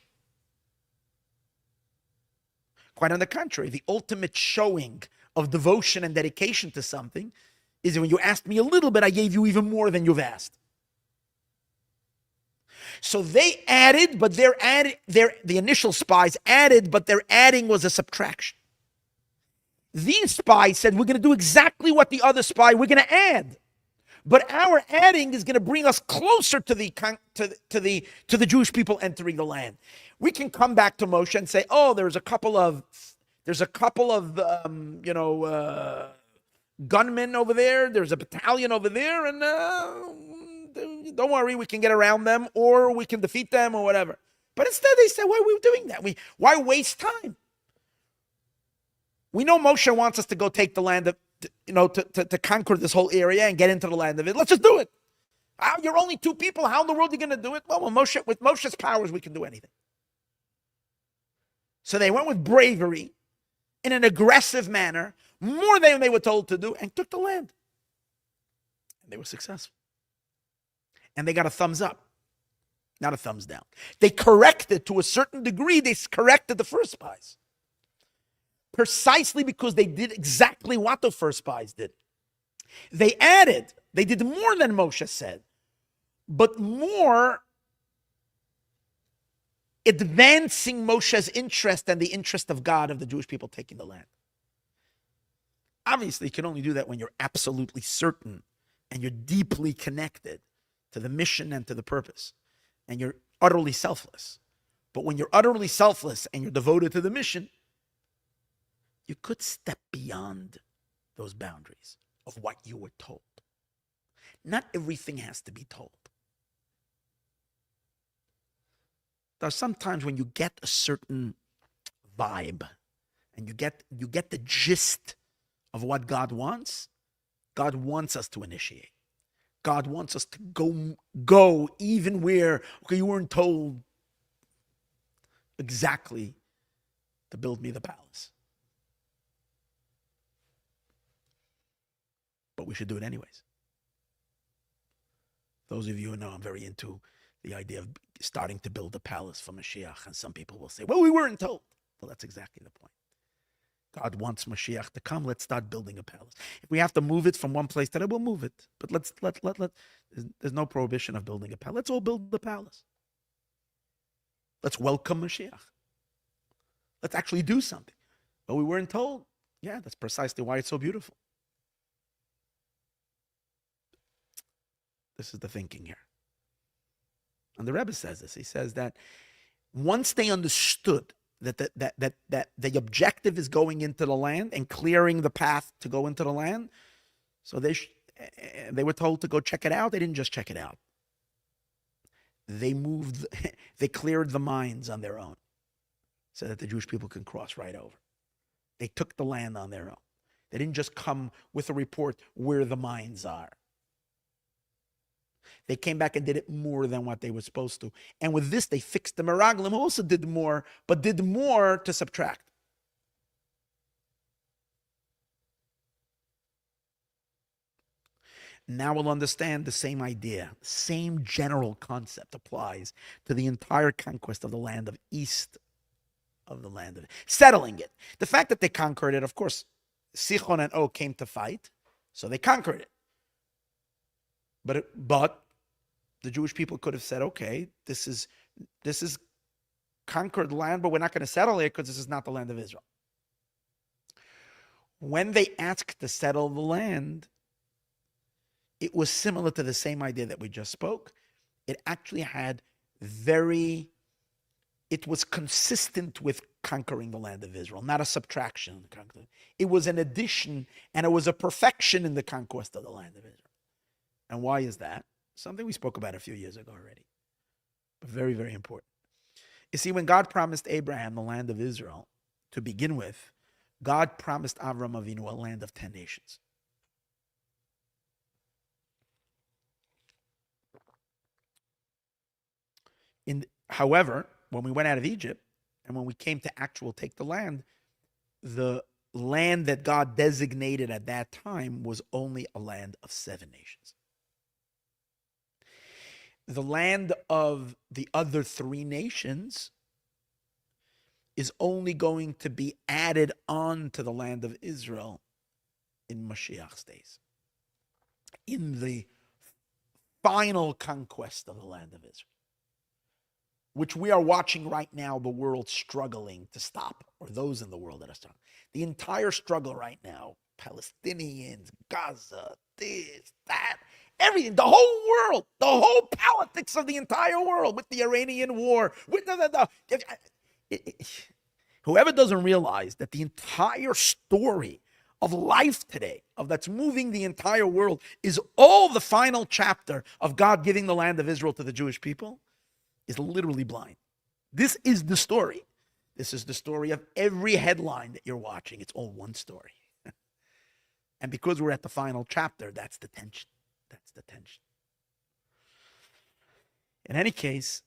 Quite on the contrary, the ultimate showing of devotion and dedication to something is when you asked me a little bit, I gave you even more than you've asked. So they added, but the initial spies added, but their adding was a subtraction. These spies said, we're going to do exactly what the other spy, we're going to add. But our adding is going to bring us closer to the Jewish people entering the land. We can come back to Moshe and say, oh, there's a couple of gunmen over there. There's a battalion over there, and don't worry, we can get around them, or we can defeat them, or whatever. But instead, they said, why are we doing that? Why waste time? We know Moshe wants us to go take the land of, to conquer this whole area and get into the land of it. Let's just do it. You're only two people. How in the world are you going to do it? Well, with Moshe's powers, we can do anything. So they went with bravery in an aggressive manner, more than they were told to do, and took the land. And they were successful. And they got a thumbs up, not a thumbs down. They corrected, to a certain degree, they corrected the first spies. Precisely because they did exactly what the first spies did. They did more than Moshe said, but more advancing Moshe's interest and the interest of God of the Jewish people taking the land. Obviously, you can only do that when you're absolutely certain and you're deeply connected to the mission and to the purpose, and you're utterly selfless. But when you're utterly selfless and you're devoted to the mission, you could step beyond those boundaries of what you were told. Not everything has to be told. There are sometimes when you get a certain vibe and you get the gist of what God wants us to initiate. God wants us to go even where you weren't told exactly to build me the palace. But we should do it anyways. Those of you who know I'm very into the idea of starting to build a palace for Mashiach, and some people will say, well, we weren't told. Well, that's exactly the point. God wants Mashiach to come. Let's start building a palace. If we have to move it from one place to another, we'll move it. But there's no prohibition of building a palace. Let's all build the palace. Let's welcome Mashiach. Let's actually do something. But we weren't told. Yeah, that's precisely why it's so beautiful. This is the thinking here. And the Rebbe says this. He says that once they understood that the objective is going into the land and clearing the path to go into the land, so they were told to go check it out. They didn't just check it out. They cleared the mines on their own so that the Jewish people can cross right over. They took the land on their own. They didn't just come with a report where the mines are. They came back and did it more than what they were supposed to. And with this, they fixed the Meraglim, who also did more, but did more to subtract. Now we'll understand the same idea, same general concept applies to the entire conquest of the land of east of the land of settling it. The fact that they conquered it, of course, Sichon and Og came to fight, so they conquered it. But the Jewish people could have said, okay, this is conquered land, but we're not going to settle it because this is not the land of Israel. When they asked to settle the land, it was similar to the same idea that we just spoke. It actually it was consistent with conquering the land of Israel, not a subtraction. It was an addition, and it was a perfection in the conquest of the land of Israel. And why is that? Something we spoke about a few years ago already, but very, very important. You see, when God promised Abraham the land of Israel to begin with, God promised Avram Avinu a land of 10 nations. However, when we went out of Egypt and when we came to take the land that God designated at that time was only a land of 7 nations. The land of the other 3 nations is only going to be added on to the land of Israel in Mashiach's days, in the final conquest of the land of Israel, which we are watching right now, the world struggling to stop, or those in the world that are struggling. The entire struggle right now, Palestinians, Gaza, this, that, everything, the whole world, the whole politics of the entire world with the Iranian war, with whoever doesn't realize that the entire story of life today, that's moving the entire world, is all the final chapter of God giving the land of Israel to the Jewish people, is literally blind. This is the story. This is the story of every headline that you're watching. It's all one story. And because we're at the final chapter, that's the tension. That's the tension. In any case,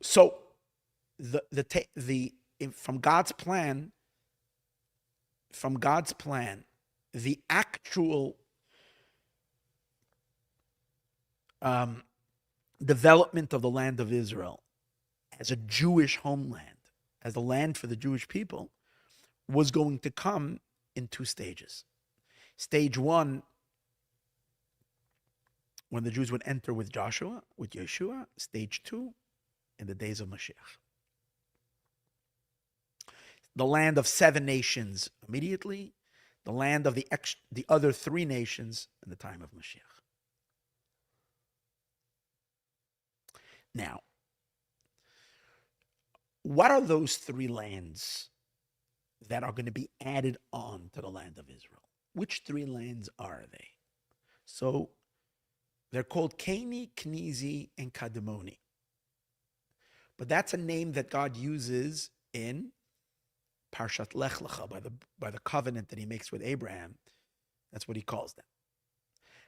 so from God's plan, the actual development of the land of Israel as a Jewish homeland, as a land for the Jewish people, was going to come in two stages. Stage one, when the Jews would enter with Joshua, with Yeshua. Stage two, in the days of Mashiach. The land of 7 nations immediately, the land of the other 3 nations in the time of Mashiach. Now, what are those 3 lands that are going to be added on to the land of Israel? Which 3 lands are they? So they're called Keni, Knizi, and Kadmoni. But that's a name that God uses in Parshat Lech Lecha, by the covenant that he makes with Abraham. That's what he calls them.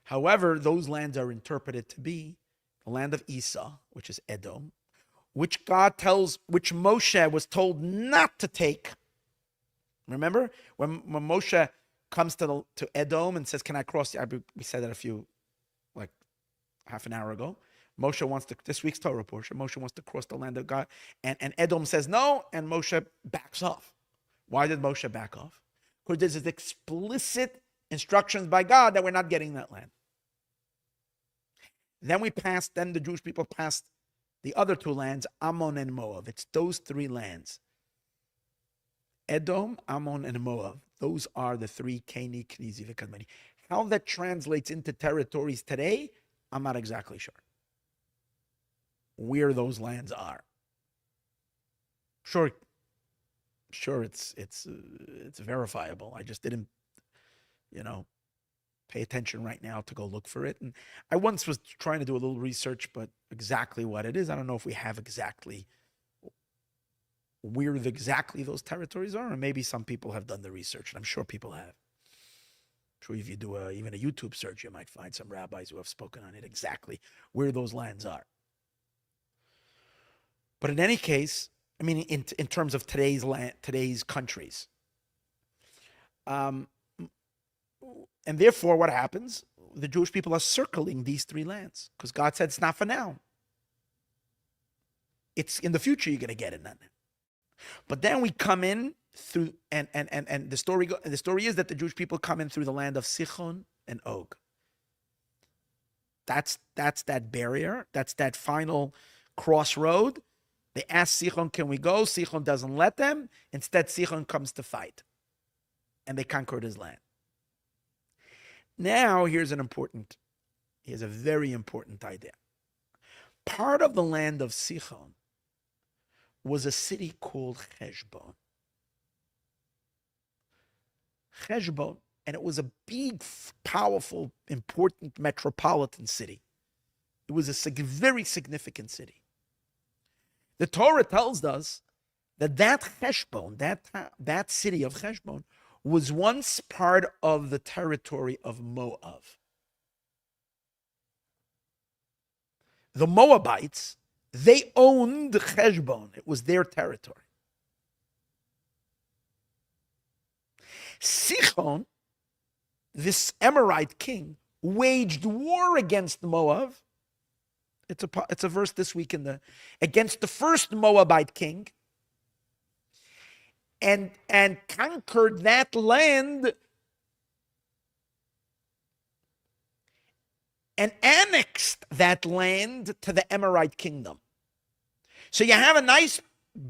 However, those lands are interpreted to be the land of Esau, which is Edom, which Moshe was told not to take. Remember when Moshe comes to Edom and says, "Can I cross?" We said that half an hour ago. Moshe wants to, this week's Torah portion, Moshe wants to cross the land of God, and Edom says no, and Moshe backs off. Why did Moshe back off? Because there's explicit instructions by God that we're not getting that land. Then the Jewish people passed the other 2 lands, Ammon and Moab. It's those 3 lands. Edom, Ammon, and Moab. Those are the 3, Keni, Knizi, Kadmoni. How that translates into territories today, I'm not exactly sure. Where those lands are. Sure, it's verifiable. I just didn't, pay attention right now to go look for it. And I once was trying to do a little research, but exactly what it is, I don't know if we have exactly where exactly those territories are, or maybe some people have done the research, and I'm sure people have. I'm sure if you do even a YouTube search, you might find some rabbis who have spoken on it exactly where those lands are. But in any case, I mean, in terms of today's countries, and therefore, what happens? The Jewish people are circling these 3 lands because God said it's not for now. It's in the future you're going to get it. Not now. But then we come in through, and the story is that the Jewish people come in through the land of Sichon and Og. That's that barrier. That's that final crossroad. They ask Sichon, "Can we go?" Sichon doesn't let them. Instead, Sichon comes to fight, and they conquered his land. Now, here's a very important idea. Part of the land of Sichon was a city called Heshbon. And it was a big, powerful, important metropolitan city. It was a very significant city. The Torah tells us that Heshbon, that city of Heshbon, was once part of the territory of Moab. The Moabites, they owned Heshbon. It was their territory. Sichon, this Amorite king, waged war against Moab. It's a verse this week against the first Moabite king, and conquered that land and annexed that land to the Amorite kingdom. So you have a nice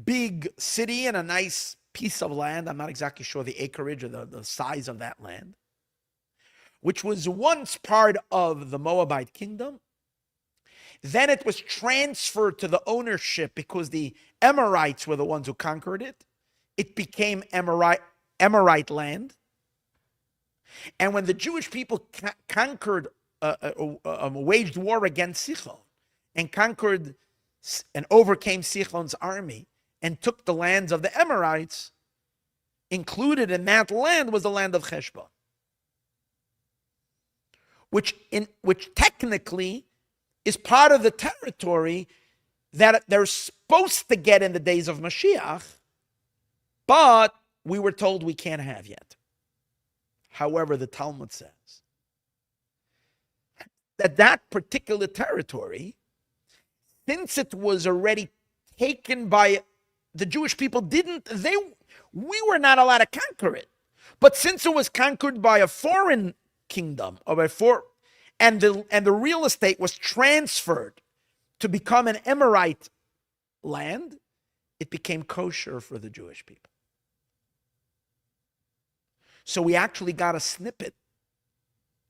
big city and a nice piece of land. I'm not exactly sure the acreage or the size of that land, which was once part of the Moabite kingdom. Then it was transferred to the ownership because the Amorites were the ones who conquered it. It became Amorite land. And when the Jewish people conquered, waged war against Sichon and conquered and overcame Sichon's army and took the lands of the Amorites, included in that land was the land of Heshbon, which technically is part of the territory that they're supposed to get in the days of Mashiach, but we were told we can't have yet. However, the Talmud says that that particular territory, since it was already taken by the Jewish people, we were not allowed to conquer it. But since it was conquered by a foreign kingdom, and the real estate was transferred to become an Emirate land, it became kosher for the Jewish people. So we actually got a snippet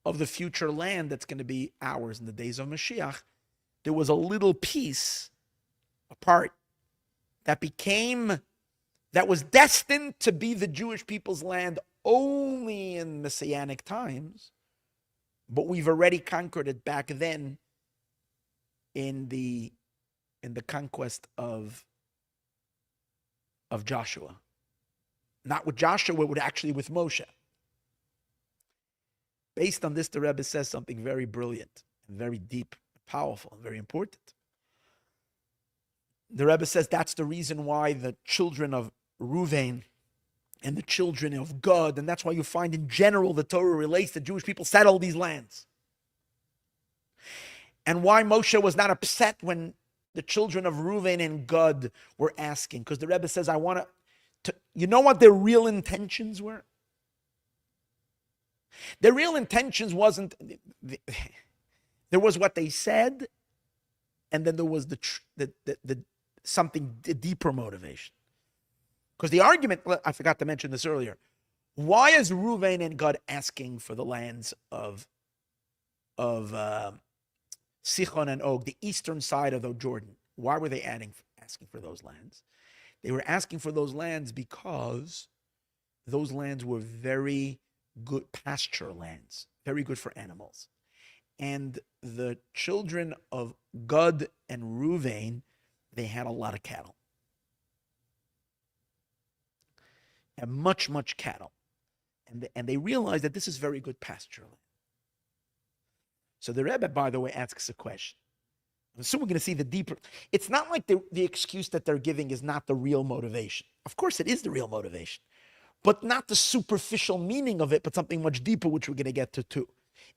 of the future land that's going to be ours in the days of Mashiach. There was a little piece, a part, that was destined to be the Jewish people's land only in Messianic times, but we've already conquered it back then in the conquest of Joshua. Not with Joshua, but actually with Moshe. Based on this, the Rebbe says something very brilliant, and very deep, powerful, and very important. The Rebbe says that's the reason why the children of Ruvain and the children of Gad, and that's why you find in general the Torah relates that Jewish people settled these lands. And why Moshe was not upset when the children of Ruvain and Gad were asking. Because the Rebbe says, you know what their real intentions were? Their real intentions wasn't, there was what they said, and then there was something deeper motivation. Because the argument, I forgot to mention this earlier, why is Ruvain and Gad asking for the lands of Sichon and Og, the eastern side of the Jordan? Why were they asking for those lands? They were asking for those lands because those lands were very good pasture lands, very good for animals. And the children of Gad and Ruvain, they had a lot of cattle. And much, much cattle. And they realized that this is very good pasture land. So the Rebbe, by the way, asks a question. So we're going to see the deeper. It's not like the excuse that they're giving is not the real motivation. Of course, it is the real motivation, but not the superficial meaning of it, but something much deeper, which we're going to get to too.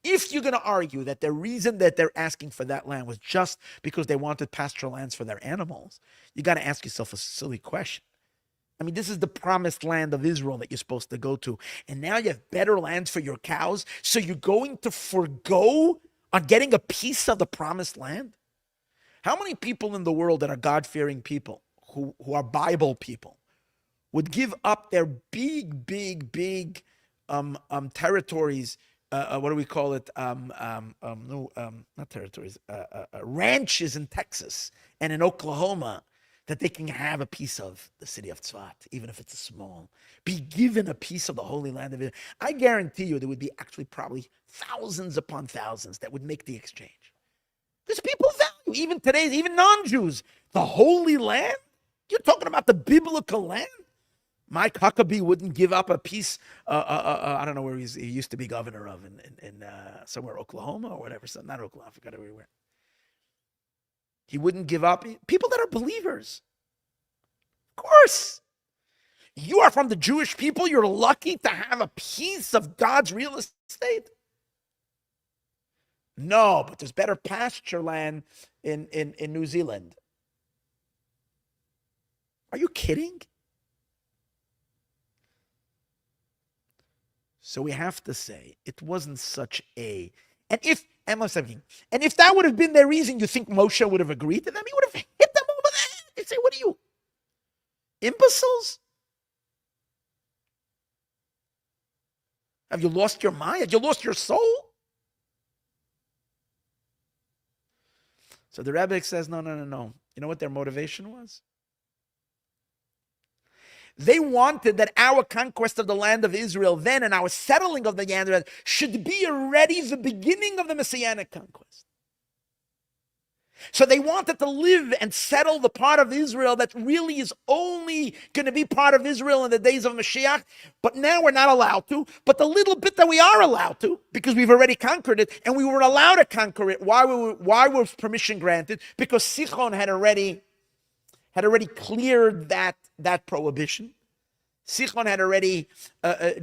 If you're going to argue that the reason that they're asking for that land was just because they wanted pasture lands for their animals, you got to ask yourself a silly question. I mean, this is the promised land of Israel that you're supposed to go to. And now you have better lands for your cows. So you're going to forego on getting a piece of the promised land? How many people in the world that are God-fearing people, who are Bible people, would give up their big territories? What do we call it? Not territories. Ranches in Texas and in Oklahoma, that they can have a piece of the city of Tzfat, even if it's a small. Be given a piece of the Holy Land of Israel. I guarantee you there would be actually probably thousands upon thousands that would make the exchange. Because people value, even today, even non-Jews, the Holy Land. You're talking about the biblical land? Mike Huckabee wouldn't give up a piece. I don't know where he used to be governor of in somewhere Oklahoma or whatever. So not Oklahoma, I forgot everywhere. He wouldn't give up. People that are believers, of course. You are from the Jewish people. You're lucky to have a piece of God's real estate. No, but there's better pasture land in New Zealand. Are you kidding? So we have to say it wasn't such a, and if that would have been their reason, you think Moshe would have agreed to them? He would have hit them over the head. He'd say, what are you, imbeciles? Have you lost your mind? Have you lost your soul? So the Rebbe says, no. You know what their motivation was? They wanted that our conquest of the land of Israel then and our settling of the land should be already the beginning of the Messianic conquest. So they wanted to live and settle the part of Israel that really is only going to be part of Israel in the days of Mashiach. But now we're not allowed to. But the little bit that we are allowed to, because we've already conquered it, and we were allowed to conquer it. Why was permission granted? Because Sichon had already cleared that prohibition. Sichon had already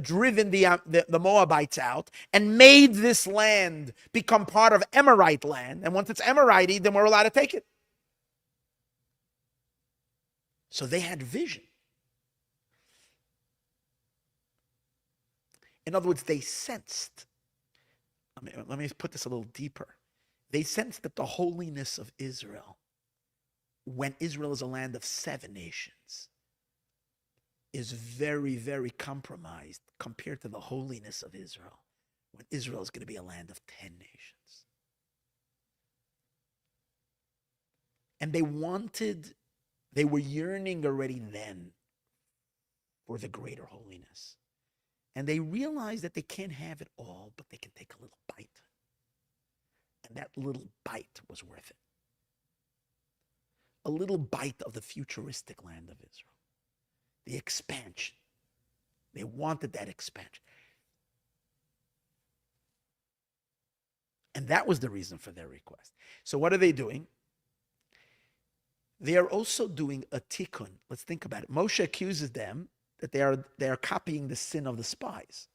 driven the Moabites out and made this land become part of Amorite land. And once it's Amorite, then we're allowed to take it. So they had vision. In other words, they sensed. Let me put this a little deeper. They sensed that the holiness of Israel, when Israel is a land of 7 nations, is very, very compromised compared to the holiness of Israel, when Israel is going to be a land of 10 nations. And they were yearning already then for the greater holiness. And they realized that they can't have it all, but they can take a little bite. And that little bite was worth it. A little bite of the futuristic land of Israel. The expansion. They wanted that expansion. And that was the reason for their request. So what are they doing? They are also doing a tikkun. Let's think about it. Moshe accuses them that they are copying the sin of the spies.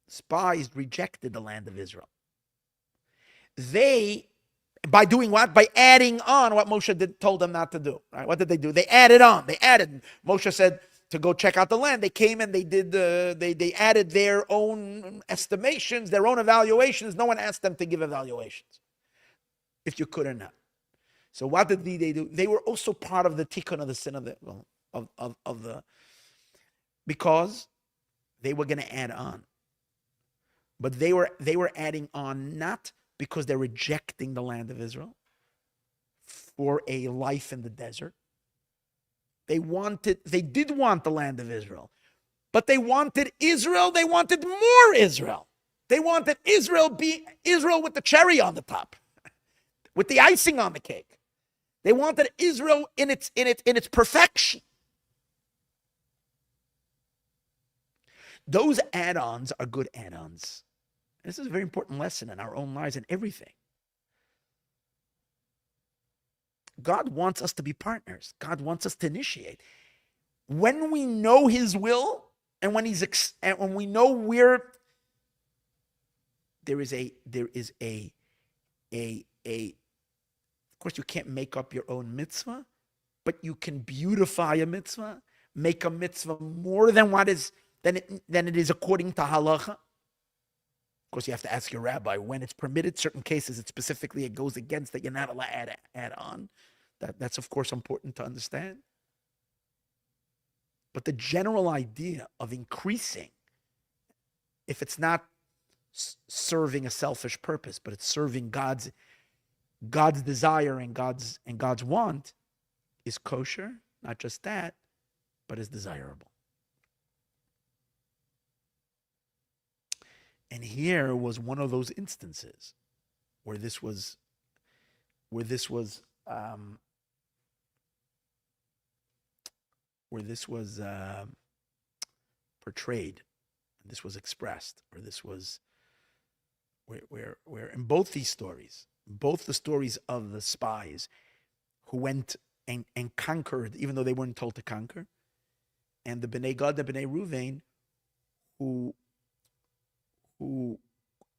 Spies rejected the land of Israel. They, by doing what? By adding on what Moshe told them not to do. Right? What did they do? They added on. They added. Moshe said to go check out the land. They came and they added their own estimations, their own evaluations. No one asked them to give evaluations, if you could or not. So what did they do? They were also part of the tikkun of the sin of the because they were going to add on. But they were adding on not because they're rejecting the land of Israel for a life in the desert. They did want the land of Israel, but they wanted Israel. They wanted more Israel. They wanted Israel with the cherry on the top, with the icing on the cake. They wanted Israel in its perfection. Those add-ons are good add-ons. This is a very important lesson in our own lives and everything. God wants us to be partners. God wants us to initiate. When we know His will, and when we know where there is a. Of course, you can't make up your own mitzvah, but you can beautify a mitzvah, make a mitzvah more than it is according to halacha. Of course, you have to ask your rabbi when it's permitted. Certain cases, it goes against that. You're not allowed to add on. That's, of course, important to understand. But the general idea of increasing, if it's not serving a selfish purpose, but it's serving God's desire and God's want, is kosher. Not just that, but is desirable. And here was one of those instances where this was portrayed, and this was expressed, or this was where in both these stories, both the stories of the spies who went and conquered, even though they weren't told to conquer, and the Bnei Gad, the Bnei Ruvain, who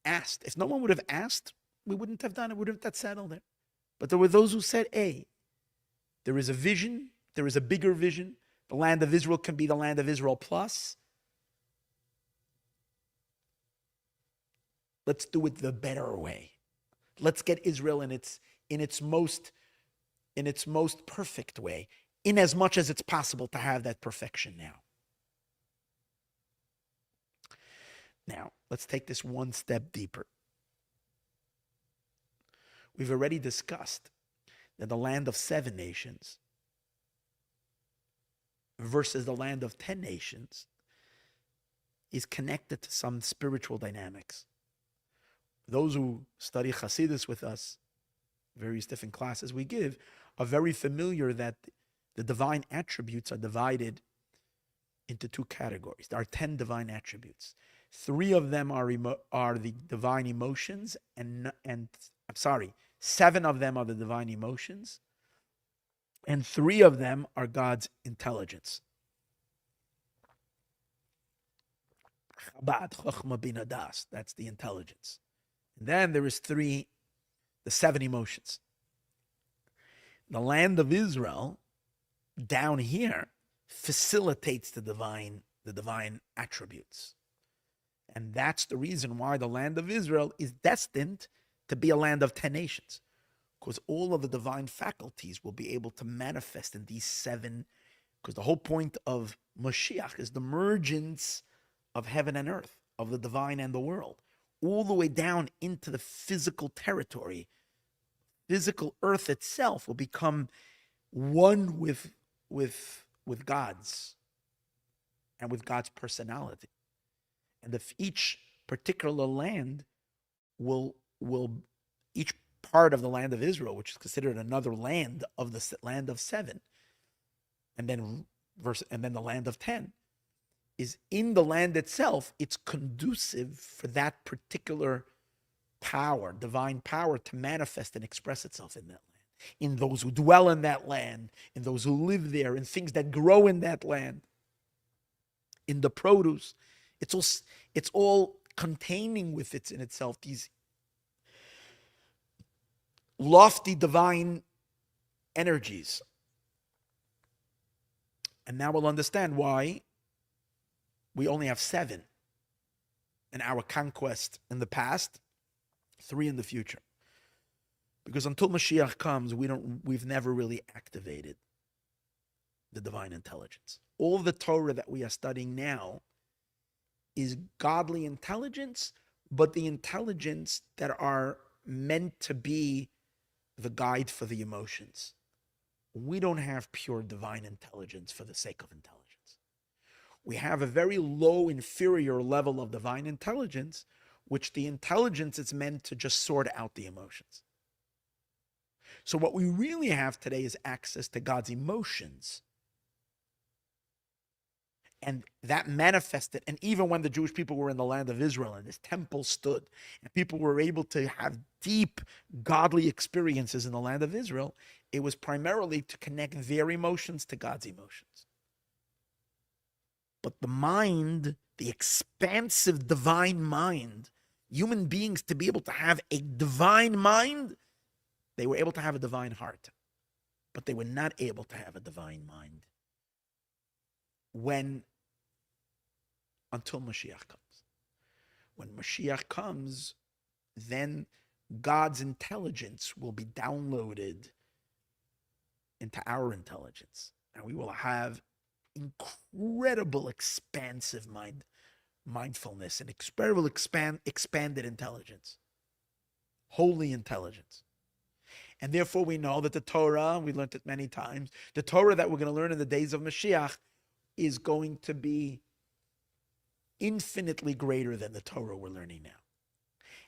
asked. If no one would have asked, we wouldn't have done it. We wouldn't have settled it. But there were those who said, hey, there is a vision. There is a bigger vision. The land of Israel can be the land of Israel plus. Let's do it the better way. Let's get Israel in its most perfect way, in as much as it's possible to have that perfection now. Now, let's take this one step deeper. We've already discussed that the land of 7 nations versus the land of 10 nations is connected to some spiritual dynamics. those who study Hasidus with us, various different classes we give, are very familiar that the divine attributes are divided into two categories. There are 10 divine attributes. 3 of them are the divine emotions, and 7 of them are the divine emotions, and 3 of them are God's intelligence. Chabad, Chochma, Bina, Das. That's the intelligence. And then there is the 7 emotions. The land of Israel, down here, facilitates the divine attributes. And that's the reason why the land of Israel is destined to be a land of 10 nations. Because all of the divine faculties will be able to manifest in these 7. Because the whole point of Mashiach is the mergence of heaven and earth, of the divine and the world, all the way down into the physical territory. Physical earth itself will become one with God's, and with God's personality. And if each particular land will each part of the land of Israel, which is considered another land of the land of 7, and then the land of 10, is in the land itself, it's conducive for that particular power, divine power, to manifest and express itself in that land, in those who dwell in that land, in those who live there, in things that grow in that land, in the produce. It's all containing with it in itself these lofty divine energies. And now we'll understand why we only have 7 in our conquest in the past, 3 in the future. Because until Mashiach comes, we've never really activated the divine intelligence. All the Torah that we are studying now is godly intelligence, but the intelligence that are meant to be the guide for the emotions. We don't have pure divine intelligence for the sake of intelligence. We have a very low, inferior level of divine intelligence, which the intelligence is meant to just sort out the emotions. So what we really have today is access to God's emotions. And that manifested, and even when the Jewish people were in the land of Israel and this temple stood, and people were able to have deep godly experiences in the land of Israel, it was primarily to connect their emotions to God's emotions. But the mind, the expansive divine mind, human beings to be able to have a divine mind, they were able to have a divine heart, but they were not able to have a divine mind until Mashiach comes. When Mashiach comes, then God's intelligence will be downloaded into our intelligence, and we will have incredible expansive mindfulness and incredible expanded intelligence, holy intelligence. And therefore we know that the Torah, we learned it many times, the Torah that we're going to learn in the days of Mashiach is going to be infinitely greater than the Torah we're learning now.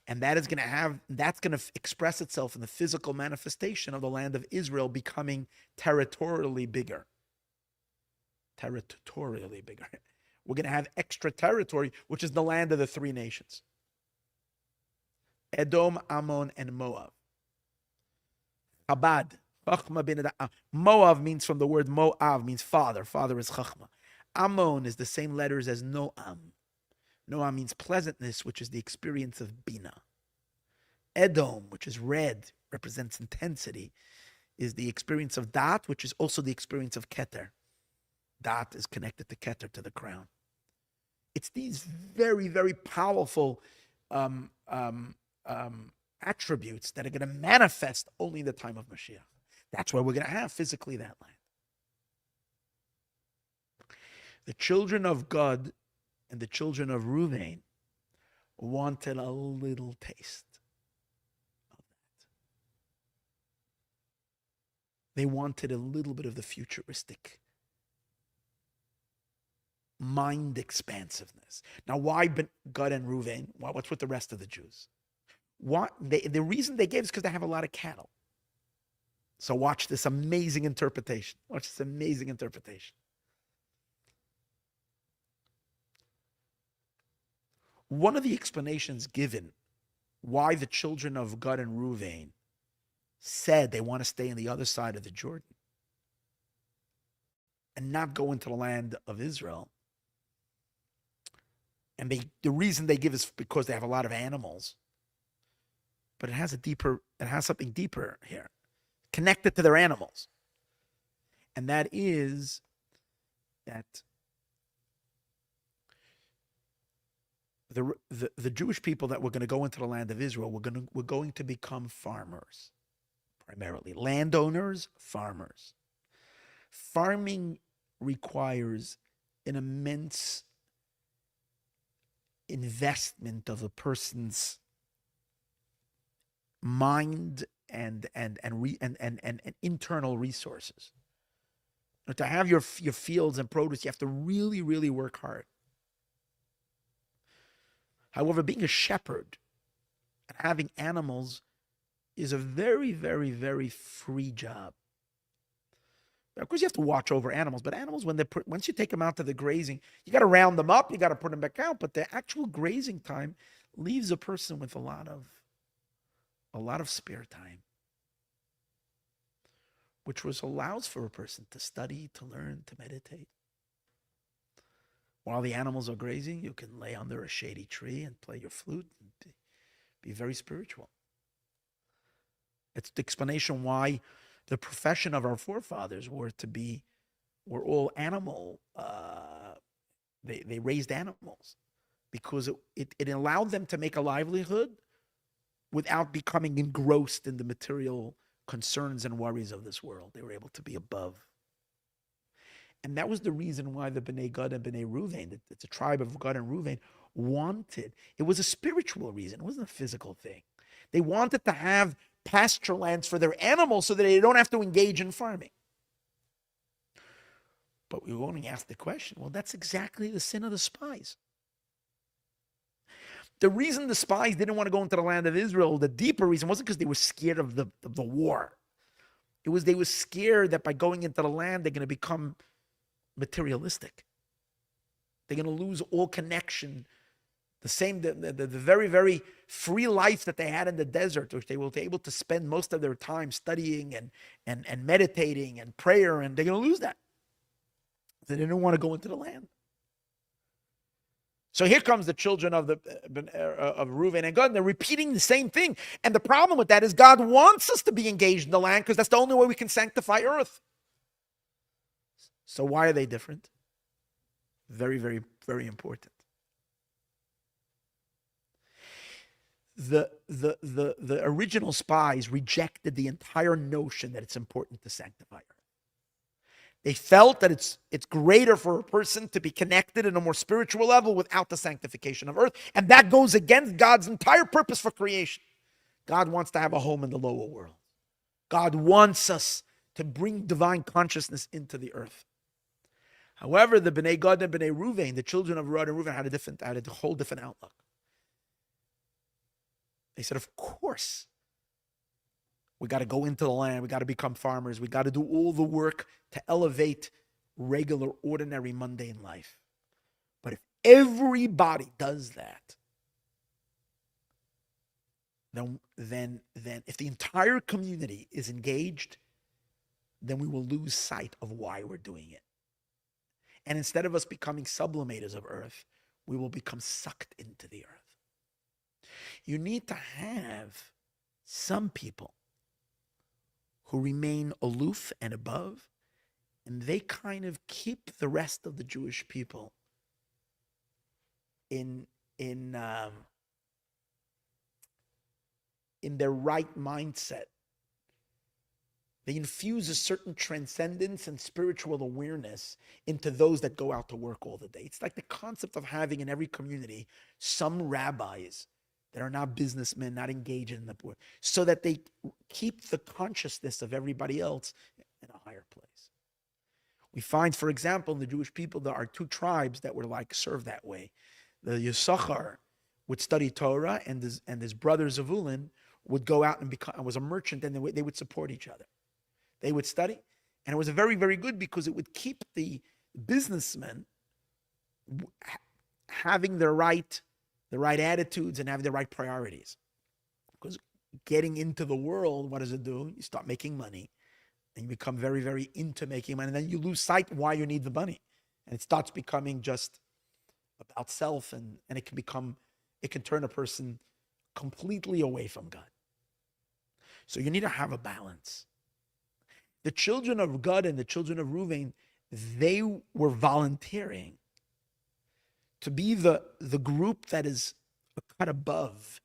And that's going to express itself in the physical manifestation of the land of Israel becoming territorially bigger. We're going to have extra territory, which is the land of the 3 nations. Edom, Ammon, and Moab. Chabad. Moab means from the word Moav, means father. Father is Chachma. Ammon is the same letters as Noam. Noam means pleasantness, which is the experience of Bina. Edom, which is red, represents intensity, is the experience of Dat, which is also the experience of Keter. Dat is connected to Keter, to the crown. It's these very, very powerful attributes that are going to manifest only in the time of Mashiach. That's why we're going to have physically that land. The children of God and the children of Reuven wanted a little taste of that. They wanted a little bit of the futuristic mind expansiveness. Now, why Gad and Reuven? What's with the rest of the Jews? The reason they gave is because they have a lot of cattle. So watch this amazing interpretation. Watch this amazing interpretation. One of the explanations given why the children of Gad and Reuven said they want to stay on the other side of the Jordan and not go into the land of Israel. And the reason they give is because they have a lot of animals. But it has something deeper here, connected to their animals. And that is that the Jewish people that were going to go into the land of Israel were going to become farmers, primarily. Landowners, farmers. Farming requires an immense investment of a person's mind and internal resources. To have your fields and produce, you have to really, really work hard. However, being a shepherd and having animals is a very, very, very free job. Of course, you have to watch over animals, but animals, once you take them out to the grazing, you got to round them up, you got to put them back out. But the actual grazing time leaves a person with a lot of spare time, which allows for a person to study, to learn, to meditate. While the animals are grazing, you can lay under a shady tree and play your flute and be very spiritual. It's the explanation why the profession of our forefathers were all animal. They raised animals because it allowed them to make a livelihood without becoming engrossed in the material concerns and worries of this world. They were able to be above. And that was the reason why the Bnei Gad and Bnei Reuven, it's a tribe of Gad and Reuven, wanted. It was a spiritual reason. It wasn't a physical thing. They wanted to have pasture lands for their animals so that they don't have to engage in farming. But we only ask the question, well, that's exactly the sin of the spies. The reason the spies didn't want to go into the land of Israel, the deeper reason, wasn't because they were scared of the war. It was they were scared that by going into the land, they're going to become materialistic. They're going to lose all connection. The very, very free life that they had in the desert, which they were able to spend most of their time studying and meditating and prayer, and they're going to lose that. They didn't want to go into the land. So here comes the children of Reuven and Gad, and they're repeating the same thing. And the problem with that is God wants us to be engaged in the land because that's the only way we can sanctify earth. So why are they different? Very, very, very important. The original spies rejected the entire notion that it's important to sanctify earth. They felt that it's greater for a person to be connected in a more spiritual level without the sanctification of earth. And that goes against God's entire purpose for creation. God wants to have a home in the lower world. God wants us to bring divine consciousness into the earth. However, the Bnei Gad and Bnei Reuven, the children of Gad and Reuven, had a whole different outlook. They said, of course, we got to go into the land. We got to become farmers. We got to do all the work to elevate regular, ordinary, mundane life. But if everybody does that, then if the entire community is engaged, then we will lose sight of why we're doing it. And instead of us becoming sublimators of earth, we will become sucked into the earth. You need to have some people who remain aloof and above, and they kind of keep the rest of the Jewish people in their right mindset. They infuse a certain transcendence and spiritual awareness into those that go out to work all the day. It's like the concept of having in every community some rabbis that are not businessmen, not engaged in the board, so that they keep the consciousness of everybody else in a higher place. We find, for example, in the Jewish people, there are two tribes that were served that way. The Yisachar would study Torah, and his brother Zavulun would go out and was a merchant, and they would support each other. They would study, and it was very, very good because it would keep the businessmen having the right attitudes and having the right priorities. Because getting into the world, what does it do? You start making money, and you become very, very into making money, and then you lose sight why you need the money, and it starts becoming just about self, and it can turn a person completely away from God. So you need to have a balance. The children of Gad and the children of Reuven, they were volunteering to be the group that is a cut above,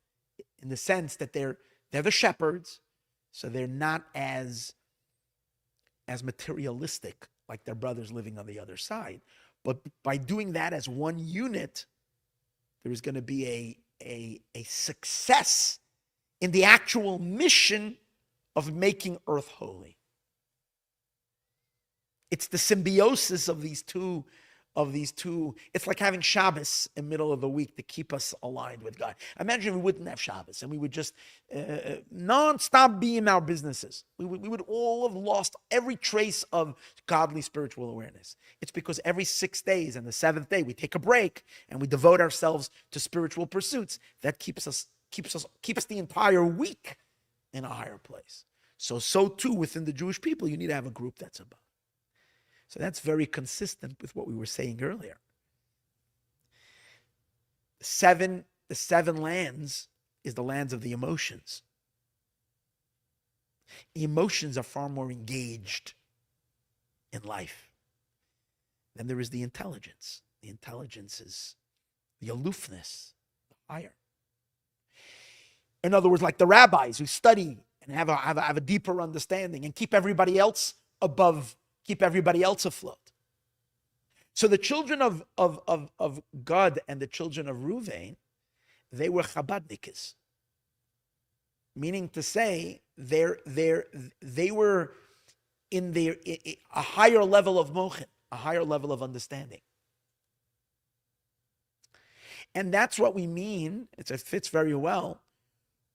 in the sense that they're the shepherds, so they're not as materialistic like their brothers living on the other side. But by doing that as one unit, there is going to be a success in the actual mission of making earth holy. It's the symbiosis of these two. It's like having Shabbos in the middle of the week to keep us aligned with God. Imagine we wouldn't have Shabbos and we would just non-stop be in our businesses. We would all have lost every trace of godly spiritual awareness. It's because every 6 days and the seventh day we take a break and we devote ourselves to spiritual pursuits. That keeps the entire week in a higher place. So too within the Jewish people, you need to have a group that's above. So that's very consistent with what we were saying earlier. The seven lands is the lands of the emotions. Emotions are far more engaged in life than there is the intelligence. The intelligence is the aloofness, the higher. In other words, like the rabbis who study and have a deeper understanding and keep everybody else above, keep everybody else afloat. So the children of Gad and the children of Reuven, they were Chabadniks, meaning to say they were in a higher level of mochin, a higher level of understanding. And that's what we mean, it fits very well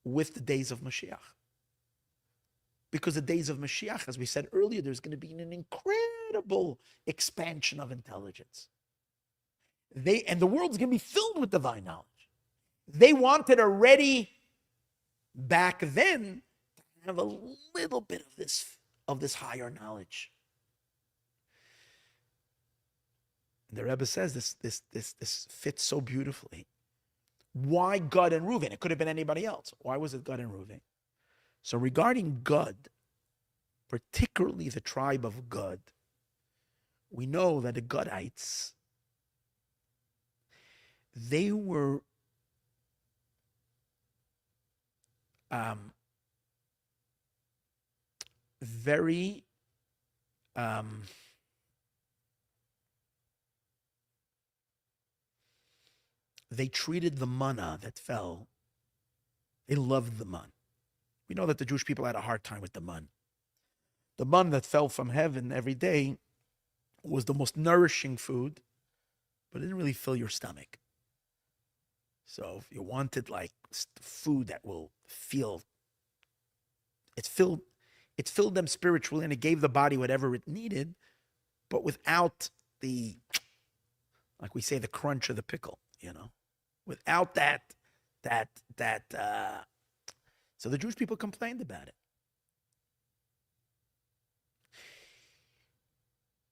with the days of Mashiach. Because the days of Mashiach, as we said earlier, there's going to be an incredible expansion of intelligence. And the world's going to be filled with divine knowledge. They wanted already back then to have a little bit of this higher knowledge. And the Rebbe says this fits so beautifully. Why Gad and Reuven? It could have been anybody else. Why was it Gad and Reuven? So regarding Gad, particularly the tribe of Gad, we know that the Gadites, they were very they treated the manna that fell. They loved the manna. We know that the Jewish people had a hard time with the man. The man that fell from heaven every day was the most nourishing food, but it didn't really fill your stomach. So if you wanted like food that will feel, it filled them spiritually, and it gave the body whatever it needed, but without the, like we say, the crunch of the pickle, without that. So the Jewish people complained about it.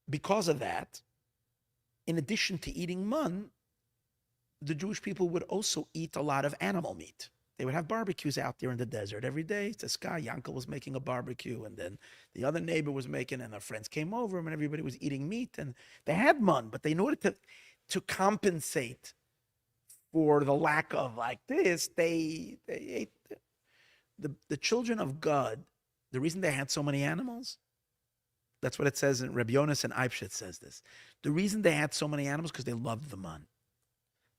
Because of that, in addition to eating man, the Jewish people would also eat a lot of animal meat. They would have barbecues out there in the desert every day. Tzedakah, Yankel was making a barbecue, and then the other neighbor was making, and their friends came over, and everybody was eating meat. And they had man, but in order to compensate for the lack of like this, they ate. The children of Gad, the reason they had so many animals, that's what it says in Reb Yonas and Eibshit says this. The reason they had so many animals because they loved the man.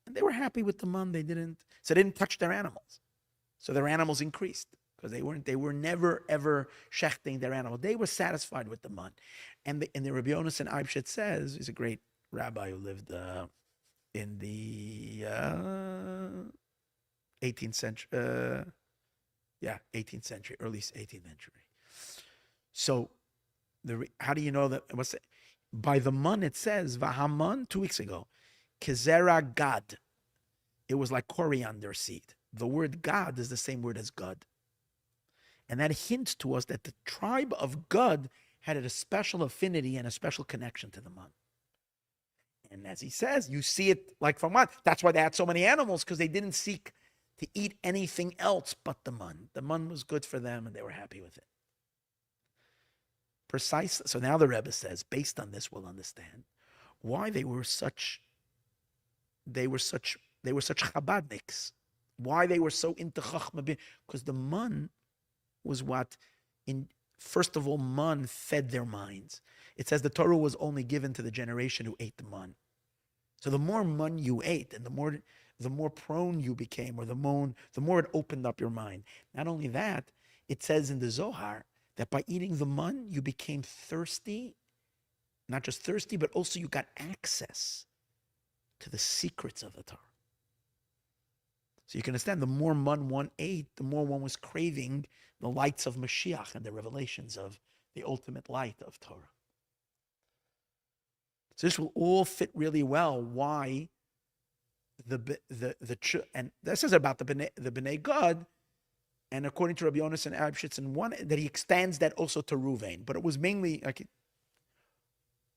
And they were happy with the man. They didn't touch their animals. So their animals increased because they were never ever shechting their animal. They were satisfied with the man. And the Reb Yonas and Eibshit says, he's a great rabbi who lived in the 18th century. 18th century, early 18th century. So, how do you know that? What's it? By the mun, it says Vahaman 2 weeks ago, Kezera Gad. It was like coriander seed. The word God is the same word as God. And that hints to us that the tribe of Gad had a special affinity and a special connection to the man. And as he says, you see it like from what? That's why they had so many animals, because they didn't seek to eat anything else but the man. The man was good for them and they were happy with it. Precisely. So now the Rebbe says, based on this, we'll understand why they were such Chabadniks. Why they were so into Chachma. Because the man was what, first of all, man fed their minds. It says the Torah was only given to the generation who ate the man. So the more man you ate, and the more prone you became, or the more it opened up your mind. Not only that, it says in the Zohar that by eating the man, you became thirsty. Not just thirsty, but also you got access to the secrets of the Torah. So you can understand, the more man one ate, the more one was craving the lights of Mashiach and the revelations of the ultimate light of Torah. So this will all fit really well. Why and this is about the Bnei Gad, and according to Rabbi Yonasan and Abshitz, and one that he extends that also to Ruvain, but it was mainly like.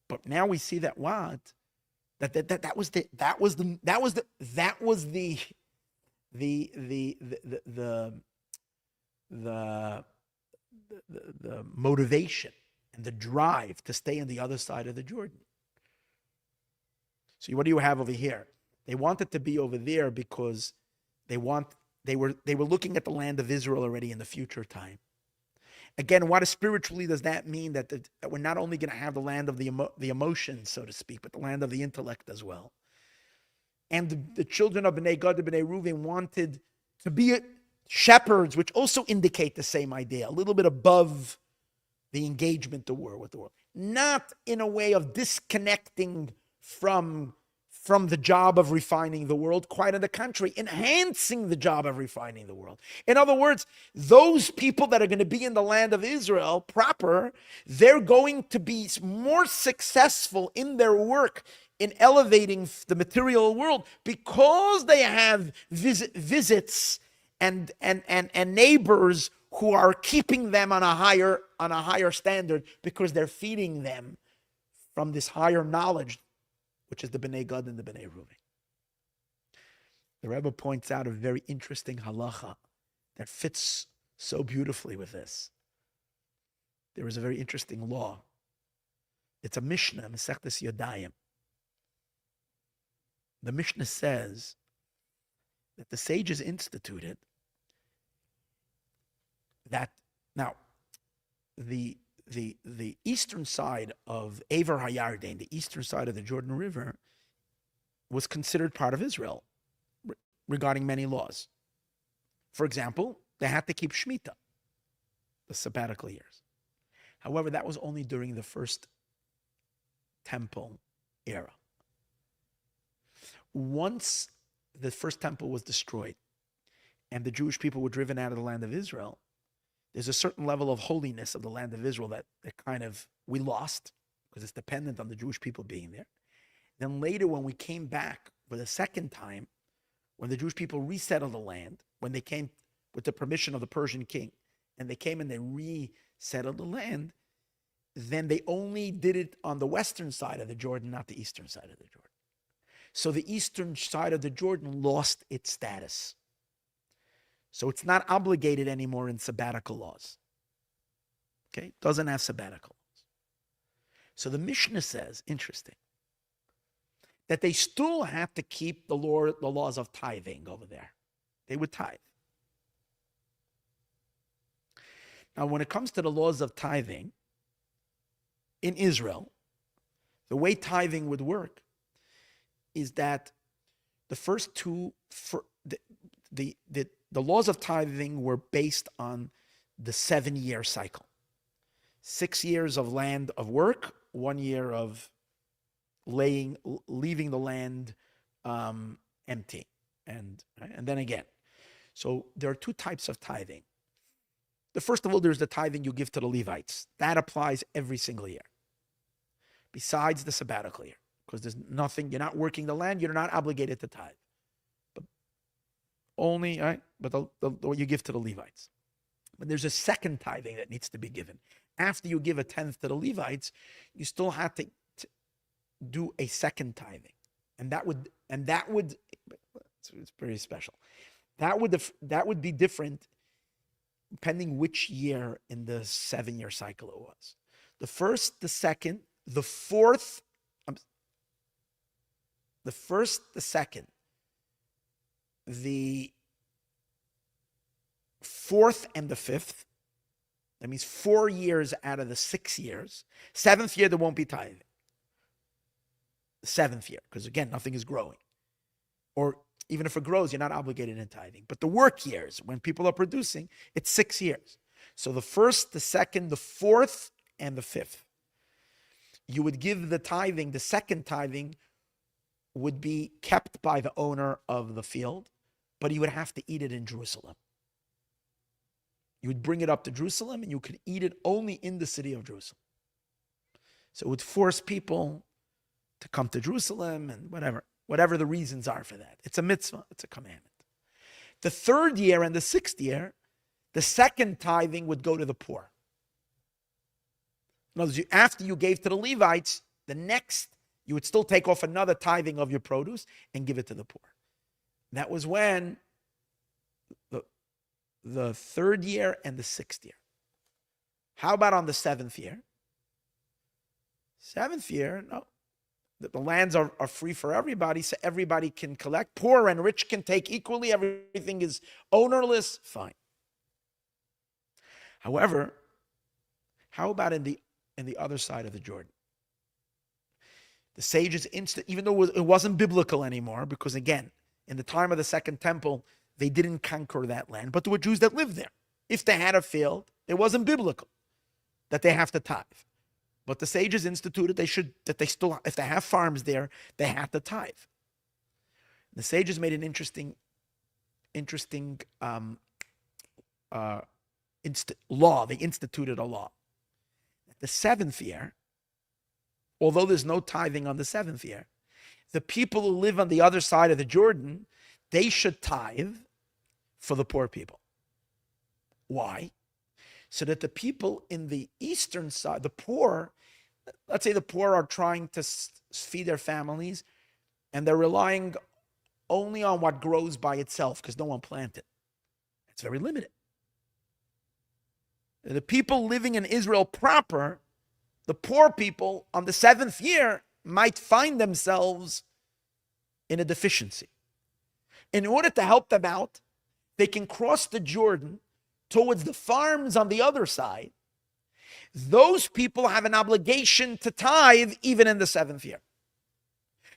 But now we see that what that was the motivation and the drive to stay on the other side of the Jordan. So what do you have over here? They wanted to be over there because they were looking at the land of Israel already in the future time. Again, what spiritually does that mean? That we're not only going to have the land of the emotions, so to speak, but the land of the intellect as well. And the children of Bnei Gad and Bnei Reuven wanted to be shepherds, which also indicate the same idea, a little bit above the engagement with the world. Not in a way of disconnecting from the job of refining the world, quite on the contrary, enhancing the job of refining the world. In other words, those people that are going to be in the land of Israel proper, they're going to be more successful in their work in elevating the material world because they have visits and neighbors who are keeping them on a higher standard, because they're feeding them from this higher knowledge, which is the Bnei Gad and the Bnei Reuven. The Rebbe points out a very interesting halacha that fits so beautifully with this. There is a very interesting law. It's a Mishnah, Masechtas Yodayim. The Mishnah says that the sages instituted that now the eastern side of Aver HaYarden, the eastern side of the Jordan River, was considered part of Israel regarding many laws. For example, they had to keep Shemitah, the sabbatical years. However, that was only during the first temple era. Once the first temple was destroyed and the Jewish people were driven out of the land of Israel, there's a certain level of holiness of the land of Israel that kind of we lost, because it's dependent on the Jewish people being there. Then later, when we came back for the second time, when the Jewish people resettled the land, when they came with the permission of the Persian king, and they came and they resettled the land, then they only did it on the western side of the Jordan, not the eastern side of the Jordan. So the eastern side of the Jordan lost its status. So it's not obligated anymore in sabbatical laws. Okay? It doesn't have sabbatical laws. So the Mishnah says, interesting, that they still have to keep the laws of tithing over there. They would tithe. Now, when it comes to the laws of tithing in Israel, the way tithing would work is that the first two, the laws of tithing were based on the 7-year cycle. 6 years of land of work, 1 year of leaving the land empty, and then again. So there are two types of tithing. The first of all, there's the tithing you give to the Levites. That applies every single year, besides the sabbatical year, because there's nothing, you're not working the land, you're not obligated to tithe. But only, right? But what you give to the Levites. But there's a second tithing that needs to be given. After you give a tenth to the Levites, you still have to do a second tithing. And that would it's very special. That would be different depending which year in the 7-year cycle it was. The first, the second, the fourth, the first, the second, the fourth, and the fifth. That means 4 years out of the 6 years. 7th year, there won't be tithing. The 7th year, because again, nothing is growing. Or even if it grows, you're not obligated in tithing. But the work years, when people are producing, it's 6 years. So the first, the second, the fourth, and the fifth. You would give the tithing, the second tithing would be kept by the owner of the field, but he would have to eat it in Jerusalem. You would bring it up to Jerusalem, and you could eat it only in the city of Jerusalem. So it would force people to come to Jerusalem and whatever the reasons are for that. It's a mitzvah, it's a commandment. The 3rd year and the 6th year, the second tithing would go to the poor. In other words, after you gave to the Levites, the next, you would still take off another tithing of your produce and give it to the poor. That was when the 3rd year and the 6th year. How about on the 7th year? 7th year, no. The lands are free for everybody, so everybody can collect. Poor and rich can take equally. Everything is ownerless. Fine. However, how about in the other side of the Jordan? The sages even though it wasn't biblical anymore, because again, in the time of the Second Temple, they didn't conquer that land, but there were Jews that lived there. If they had a field, it wasn't biblical that they have to tithe. But the sages instituted if they have farms there, they have to tithe. The sages made an interesting law. They instituted a law. The 7th year, although there's no tithing on the 7th year, the people who live on the other side of the Jordan, they should tithe for the poor people. Why? So that the people in the eastern side, the poor, let's say the poor are trying to feed their families and they're relying only on what grows by itself because no one planted. It's very limited. The people living in Israel proper, the poor people on the 7th year might find themselves in a deficiency. In order to help them out, they can cross the Jordan towards the farms on the other side. Those people have an obligation to tithe even in the 7th year.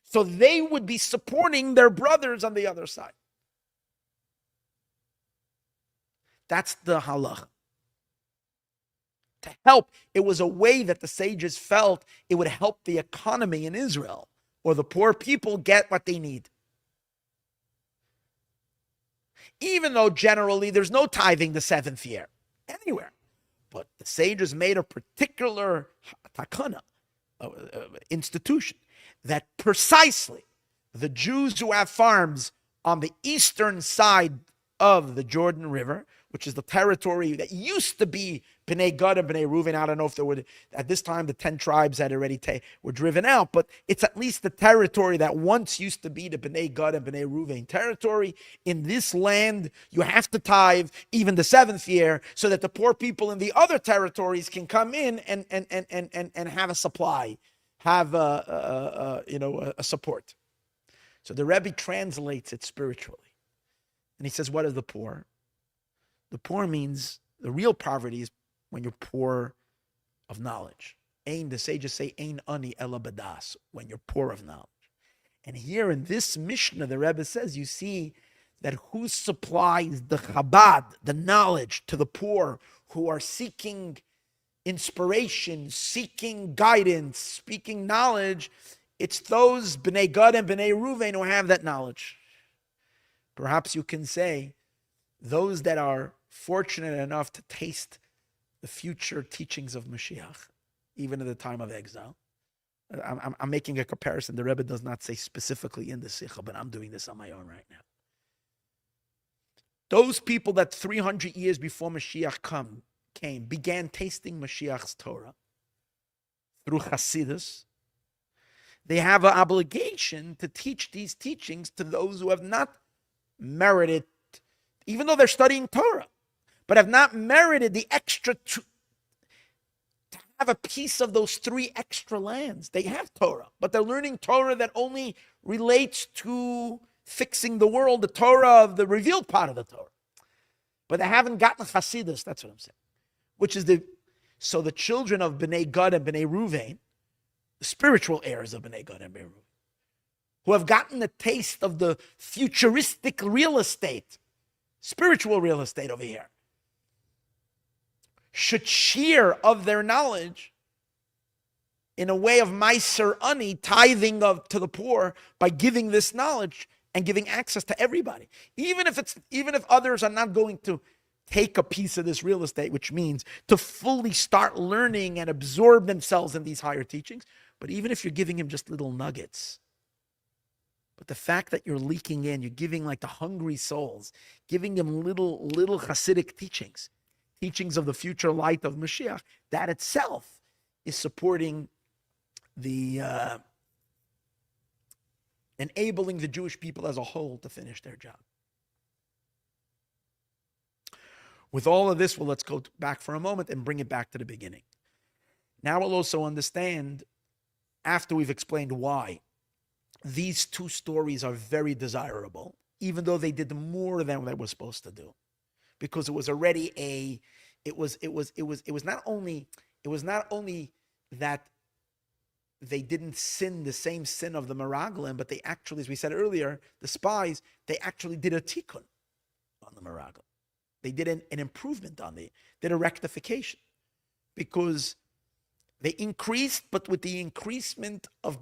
So they would be supporting their brothers on the other side. That's the halach. To help, it was a way that the sages felt it would help the economy in Israel, or the poor people get what they need. Even though generally there's no tithing the 7th year, anywhere. But the sages made a particular takana, institution, that precisely the Jews who have farms on the eastern side of the Jordan River, which is the territory that used to be Bnei Gad and Bnei Reuven. I don't know if there would, at this time, the 10 tribes had already were driven out, but it's at least the territory that once used to be the Bnei Gad and Bnei Reuven territory. In this land, you have to tithe even the 7th year so that the poor people in the other territories can come in and have a supply, have a support. So the Rebbe translates it spiritually. And he says, what is the poor? The poor means, the real poverty is when you're poor of knowledge. The sages say, Ein ani ela badas, when you're poor of knowledge. And here in this Mishnah, the Rebbe says, you see that who supplies the Chabad, the knowledge to the poor who are seeking inspiration, seeking guidance, speaking knowledge, it's those Bnei Gad and Bnei Reuven who have that knowledge. Perhaps you can say those that are fortunate enough to taste the future teachings of Mashiach, even at the time of exile. I'm making a comparison. The Rebbe does not say specifically in the Sikha, but I'm doing this on my own right now. Those people that 300 years before Mashiach came, began tasting Mashiach's Torah through Hasidus, they have an obligation to teach these teachings to those who have not merited, even though they're studying Torah, but have not merited the extra to have a piece of those 3 extra lands. They have Torah, but they're learning Torah that only relates to fixing the world, the Torah of the revealed part of the Torah. But they haven't gotten Hasidus, that's what I'm saying. Which is so the children of Bnei Gad and Bnei Ruvain, the spiritual heirs of Bnei Gad and Bnei Ruvain, who have gotten a taste of the futuristic real estate, spiritual real estate over here, should share of their knowledge in a way of Meiser Ani, tithing to the poor by giving this knowledge and giving access to everybody. Even if others are not going to take a piece of this real estate, which means to fully start learning and absorb themselves in these higher teachings. But even if you're giving him just little nuggets, but the fact that you're leaking in, you're giving like the hungry souls, giving them little Hasidic teachings of the future light of Mashiach, that itself is supporting the enabling the Jewish people as a whole to finish their job. With all of this, well, let's go back for a moment and bring it back to the beginning. Now we'll also understand, after we've explained why these 2 stories are very desirable, even though they did more than they were supposed to do, because it was already it was not only that they didn't sin the same sin of the Meraglim, but they actually, as we said earlier, the spies, they actually did a tikkun on the Meraglim. They did an improvement did a rectification, because they increased, but with the increasement of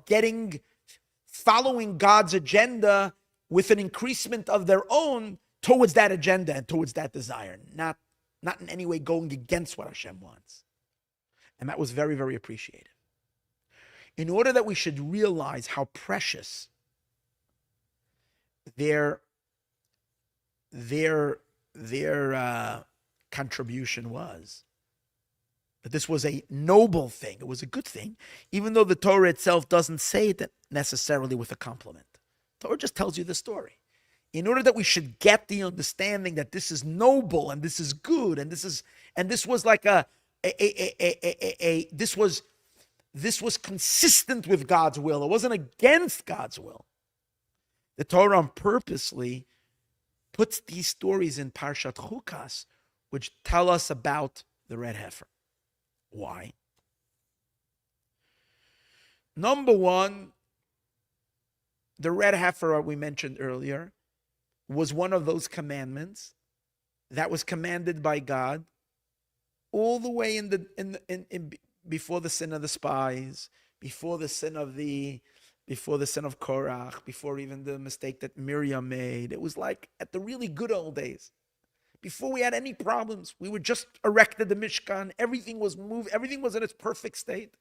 following God's agenda with an increasement of their own towards that agenda and towards that desire, not in any way going against what Hashem wants. And that was very, very appreciated. In order that we should realize how precious their contribution was, that this was a noble thing, it was a good thing, even though the Torah itself doesn't say that necessarily with a compliment. The Torah just tells you the story. In order that we should get the understanding that this is noble and this is good and this was like this was consistent with God's will. It wasn't against God's will. The Torah purposely puts these stories in Parshat Chukas, which tell us about the red heifer. Why? Number one, the red heifer we mentioned earlier was one of those commandments that was commanded by God all the way in before the sin of the spies, before the sin of Korach, before even the mistake that Miriam made. It was like at the really good old days. Before we had any problems, we were just erected the Mishkan. Everything was moved. Everything was in its perfect state.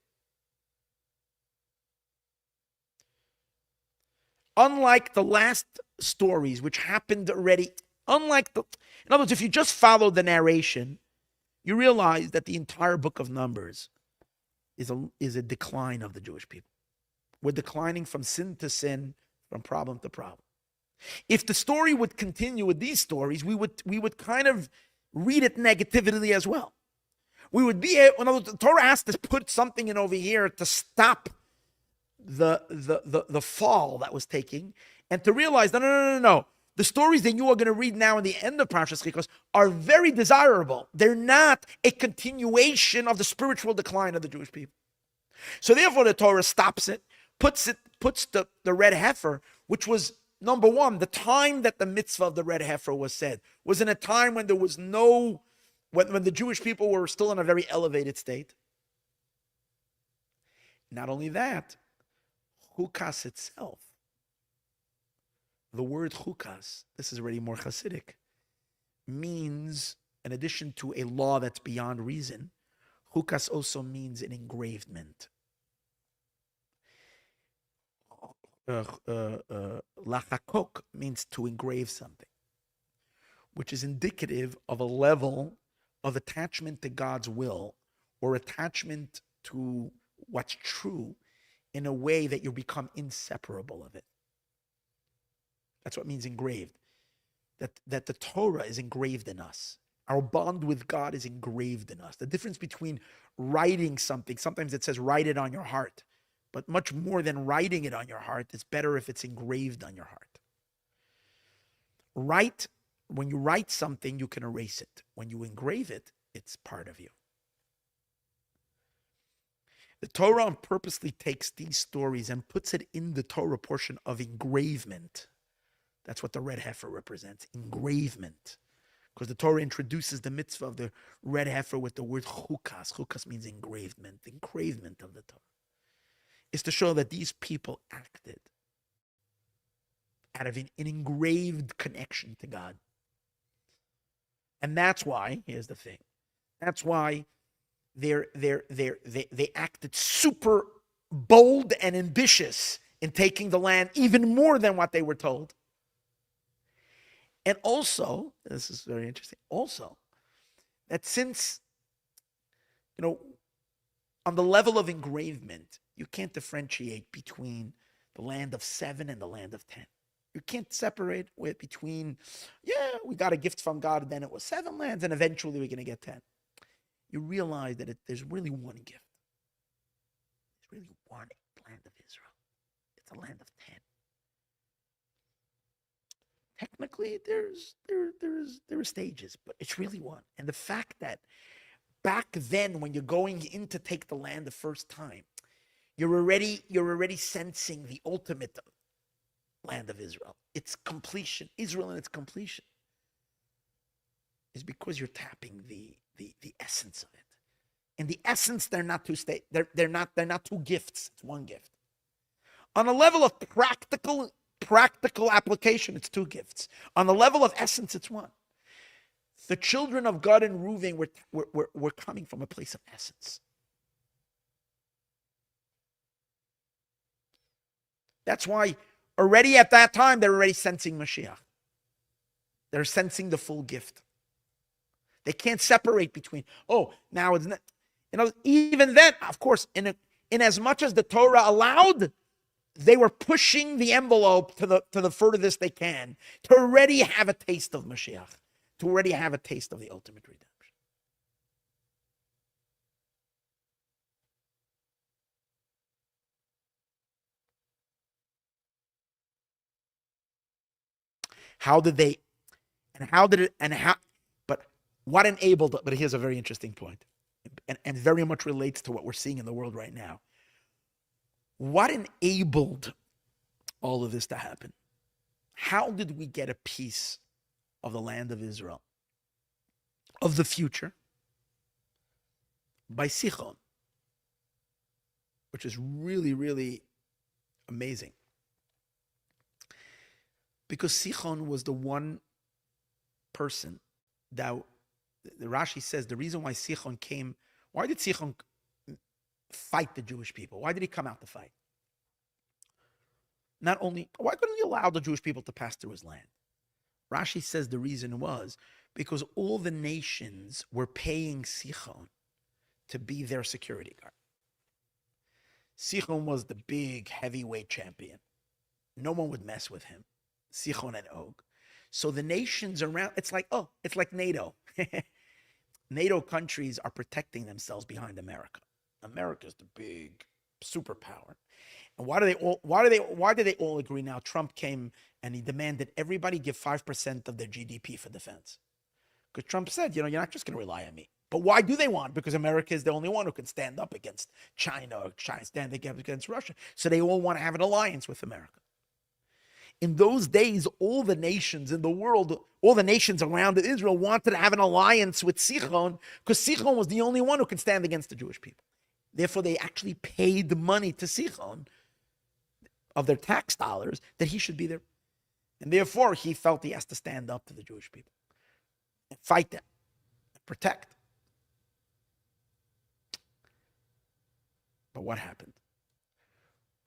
Unlike the last stories, which happened already, in other words, if you just follow the narration, you realize that the entire book of Numbers is a decline of the Jewish people. We're declining from sin to sin, from problem to problem. If the story would continue with these stories, we would kind of read it negatively as well. We would be, the Torah has to put something in over here to stop the fall that was taking, and to realize no. The stories that you are going to read now in the end of Parashas Chukas are very desirable. They're not a continuation of the spiritual decline of the Jewish people. So therefore, the Torah stops it, puts the red heifer, which was number one, the time that the mitzvah of the red heifer was said was in a time when there was when the Jewish people were still in a very elevated state. Not only that, Chukas itself, the word Chukas, this is already more Hasidic, means, in addition to a law that's beyond reason, Chukas also means an engravement. Lachakok means to engrave something, which is indicative of a level of attachment to God's will or attachment to what's true in a way that you become inseparable of it. That's what it means engraved. That the Torah is engraved in us. Our bond with God is engraved in us. The difference between writing something, sometimes it says write it on your heart, but much more than writing it on your heart, it's better if it's engraved on your heart. When you write something, you can erase it. When you engrave it, it's part of you. The Torah purposely takes these stories and puts it in the Torah portion of engravement. That's what the red heifer represents, engravement. Because the Torah introduces the mitzvah of the red heifer with the word chukas. Chukas means engravement, the engravement of the Torah. Is to show that these people acted out of an engraved connection to God. And that's why, here's the thing, that's why they acted super bold and ambitious in taking the land, even more than what they were told. And also, this is very interesting, also, that since, on the level of engravement, you can't differentiate between the land of 7 and the land of 10. You can't separate between, we got a gift from God, and then it was 7 lands, and eventually we're going to get 10. You realize that there's really one gift. There's really one land of Israel. It's a land of 10. Technically, there are stages, but it's really one. And the fact that back then, when you're going in to take the land the first time, you're already sensing the ultimate land of Israel. Its completion, Israel and its completion, is because you're tapping the essence of it. In the essence, they're not two they're not two gifts. It's one gift. On a level of practical application, it's 2 gifts. On the level of essence, it's one. The children of God and Reuven were coming from a place of essence. That's why already at that time, they're already sensing Mashiach. They're sensing the full gift. They can't separate between, now it's not, even then, of course, in as much as the Torah allowed, they were pushing the envelope to the furthest they can to already have a taste of Mashiach, to already have a taste of the ultimate redemption. But what enabled it? But here's a very interesting point, and very much relates to what we're seeing in the world right now. What enabled all of this to happen? How did we get a piece of the land of Israel, of the future? By Sichon, which is really, really amazing. Because Sichon was the one person that, the Rashi says, the reason why Sichon came, why did Sichon fight the Jewish people? Why did he come out to fight? Not only, why couldn't he allow the Jewish people to pass through his land? Rashi says the reason was because all the nations were paying Sichon to be their security guard. Sichon was the big heavyweight champion. No one would mess with him. Sichon and Og. So the nations around, it's like NATO. NATO countries are protecting themselves behind America. America's the big superpower. And why do they all agree now? Trump came and he demanded everybody give 5% of their GDP for defense. Because Trump said, you're not just going to rely on me. But why do they want? Because America is the only one who can stand up against China or China stand against Russia. So they all want to have an alliance with America. In those days, all the nations in the world, all the nations around Israel wanted to have an alliance with Sichon because Sichon was the only one who could stand against the Jewish people. Therefore, they actually paid money to Sichon of their tax dollars that he should be there. And therefore, he felt he has to stand up to the Jewish people. and fight them, and protect. But what happened?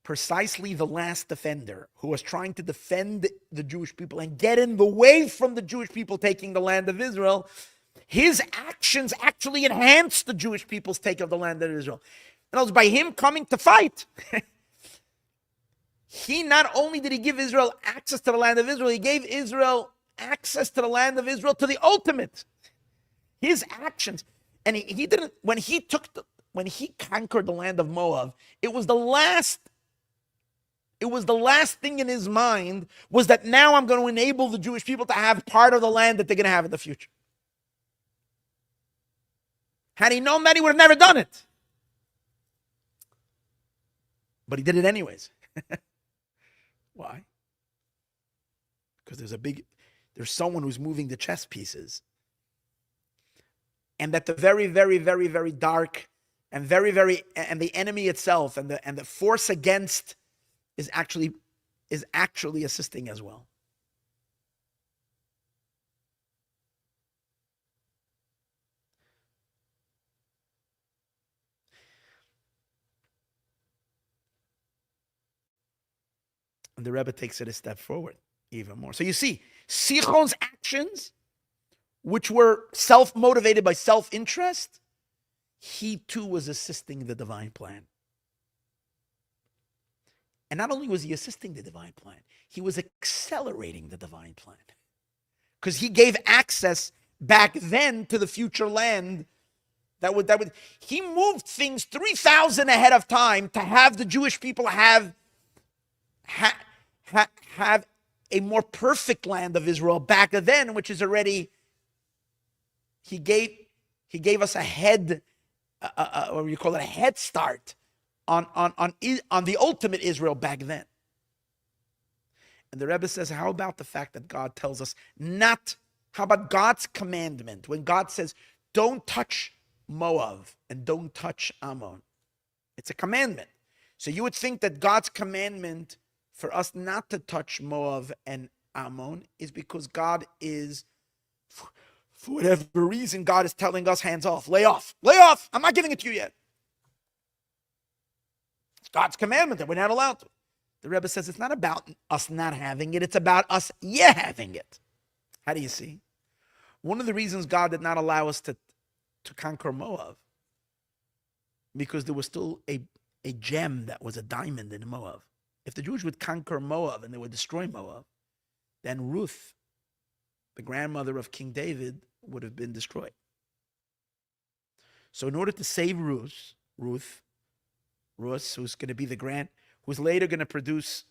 Precisely the last defender who was trying to defend the Jewish people and get in the way from the Jewish people taking the land of Israel, his actions actually enhanced the Jewish people's take of the land of Israel. And it was by him coming to fight. He not only did he give Israel access to the land of Israel, he gave Israel access to the land of Israel to the ultimate. His actions, and he didn't, when he conquered the land of Moab, it was the last thing in his mind was that now I'm going to enable the Jewish people to have part of the land that they're going to have in the future. Had he known that, he would have never done it. But he did it anyways. Why? Because there's someone who's moving the chess pieces. And that the very, very, very, very dark and very, very, and the enemy itself and the force against is actually assisting as well. And the Rebbe takes it a step forward even more. So you see, Sichon's actions, which were self-motivated by self-interest, he too was assisting the divine plan. And not only was he assisting the divine plan, he was accelerating the divine plan. Because he gave access back then to the future land he moved things 3,000 ahead of time to have the Jewish people have a more perfect land of Israel back then, which is already, he gave us a head, what do you call it, a head start on the ultimate Israel back then. And the Rebbe says, how about the fact that God tells us how about God's commandment? When God says, don't touch Moab and don't touch Ammon. It's a commandment. So you would think that God's commandment for us not to touch Moab and Ammon is because God is, for whatever reason, God is telling us, hands off, lay off, I'm not giving it to you yet. It's God's commandment that we're not allowed to. The Rebbe says it's not about us not having it, it's about us having it. How do you see? One of the reasons God did not allow us to conquer Moab, because there was still a gem that was a diamond in Moab. If the Jews would conquer Moab and they would destroy Moab, then Ruth, the grandmother of King David, would have been destroyed. So in order to save Ruth, who's going to be who's later going to produce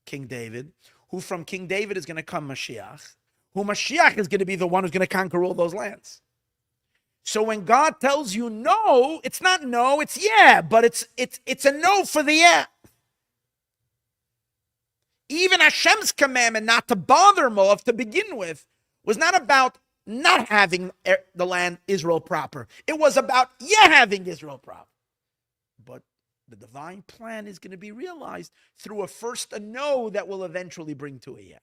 King David, who from King David is going to come Mashiach, who Mashiach is going to be the one who's going to conquer all those lands. So when God tells you no, it's not no, it's yeah, but it's a no for the yeah. Even Hashem's commandment not to bother Moab to begin with was not about not having the land Israel proper. It was about having Israel proper. But the divine plan is going to be realized through a no that will eventually bring to a yeah.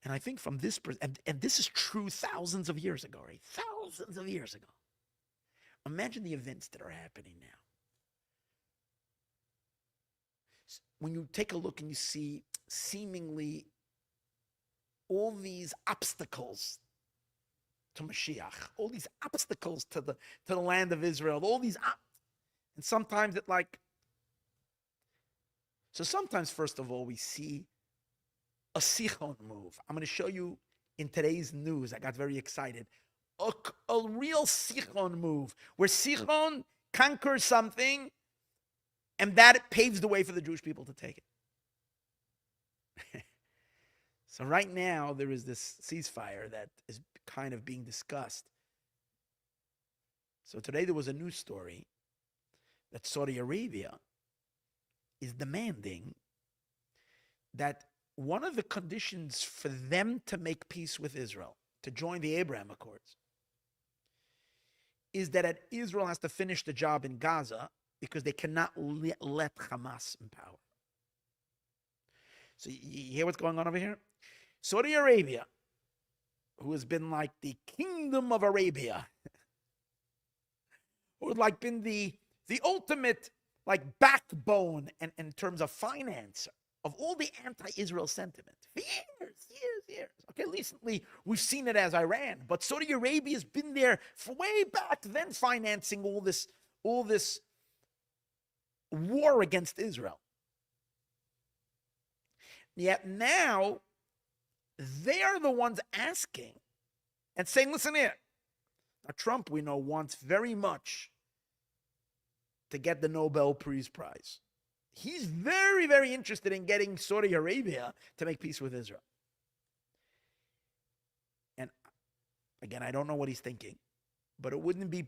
And I think from this, and this is true thousands of years ago, right? Thousands of years ago. Imagine the events that are happening now. When you take a look and you see seemingly all these obstacles to Mashiach, all these obstacles to the land of Israel, all these, and sometimes so sometimes, first of all, we see a Sichon move. I'm going to show you in today's news. I got very excited. A real Sichon move where Sichon conquers something and that paves the way for the Jewish people to take it. So right now there is this ceasefire that is kind of being discussed. So today there was a news story that Saudi Arabia is demanding that one of the conditions for them to make peace with Israel, to join the Abraham Accords, is that Israel has to finish the job in Gaza because they cannot let Hamas in power. So you hear what's going on over here? Saudi Arabia, who has been like the kingdom of Arabia, who had like been the ultimate like backbone and in terms of finance of all the anti-Israel sentiment for years. Okay, recently we've seen it as Iran, but Saudi Arabia has been there for way back then, financing all this war against Israel. Yet now they are the ones asking and saying, listen here. Now, Trump, we know, wants very much to get the Nobel Peace Prize. He's very, very interested in getting Saudi Arabia to make peace with Israel. And again, I don't know what he's thinking, but it wouldn't be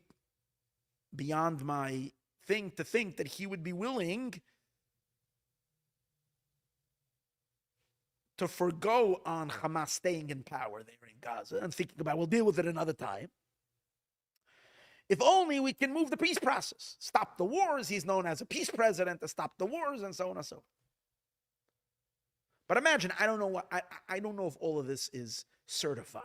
beyond my thing to think that he would be willing to forgo on Hamas staying in power there in Gaza and thinking about, we'll deal with it another time. If only we can move the peace process, stop the wars. He's known as a peace president to stop the wars and so on and so forth. But imagine, I don't know if all of this is certified.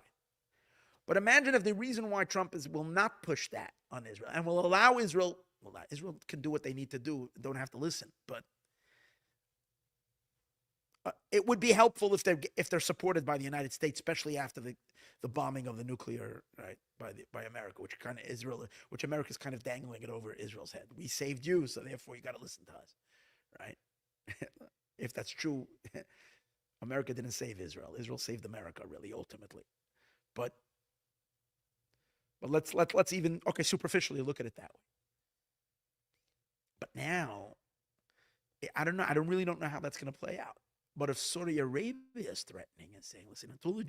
But imagine if the reason why Trump will not push that on Israel and will allow Israel, Israel can do what they need to do, don't have to listen, but it would be helpful if they're supported by the United States, especially after the bombing of the nuclear, right, by America, which America's kind of dangling it over Israel's head. We saved you, so therefore you got to listen to us, right? If that's true, America didn't save Israel. Israel saved America, really, ultimately. But let's even superficially look at it that way. But now, I don't know. I don't know how that's going to play out. But if Saudi Arabia is threatening and saying, listen, until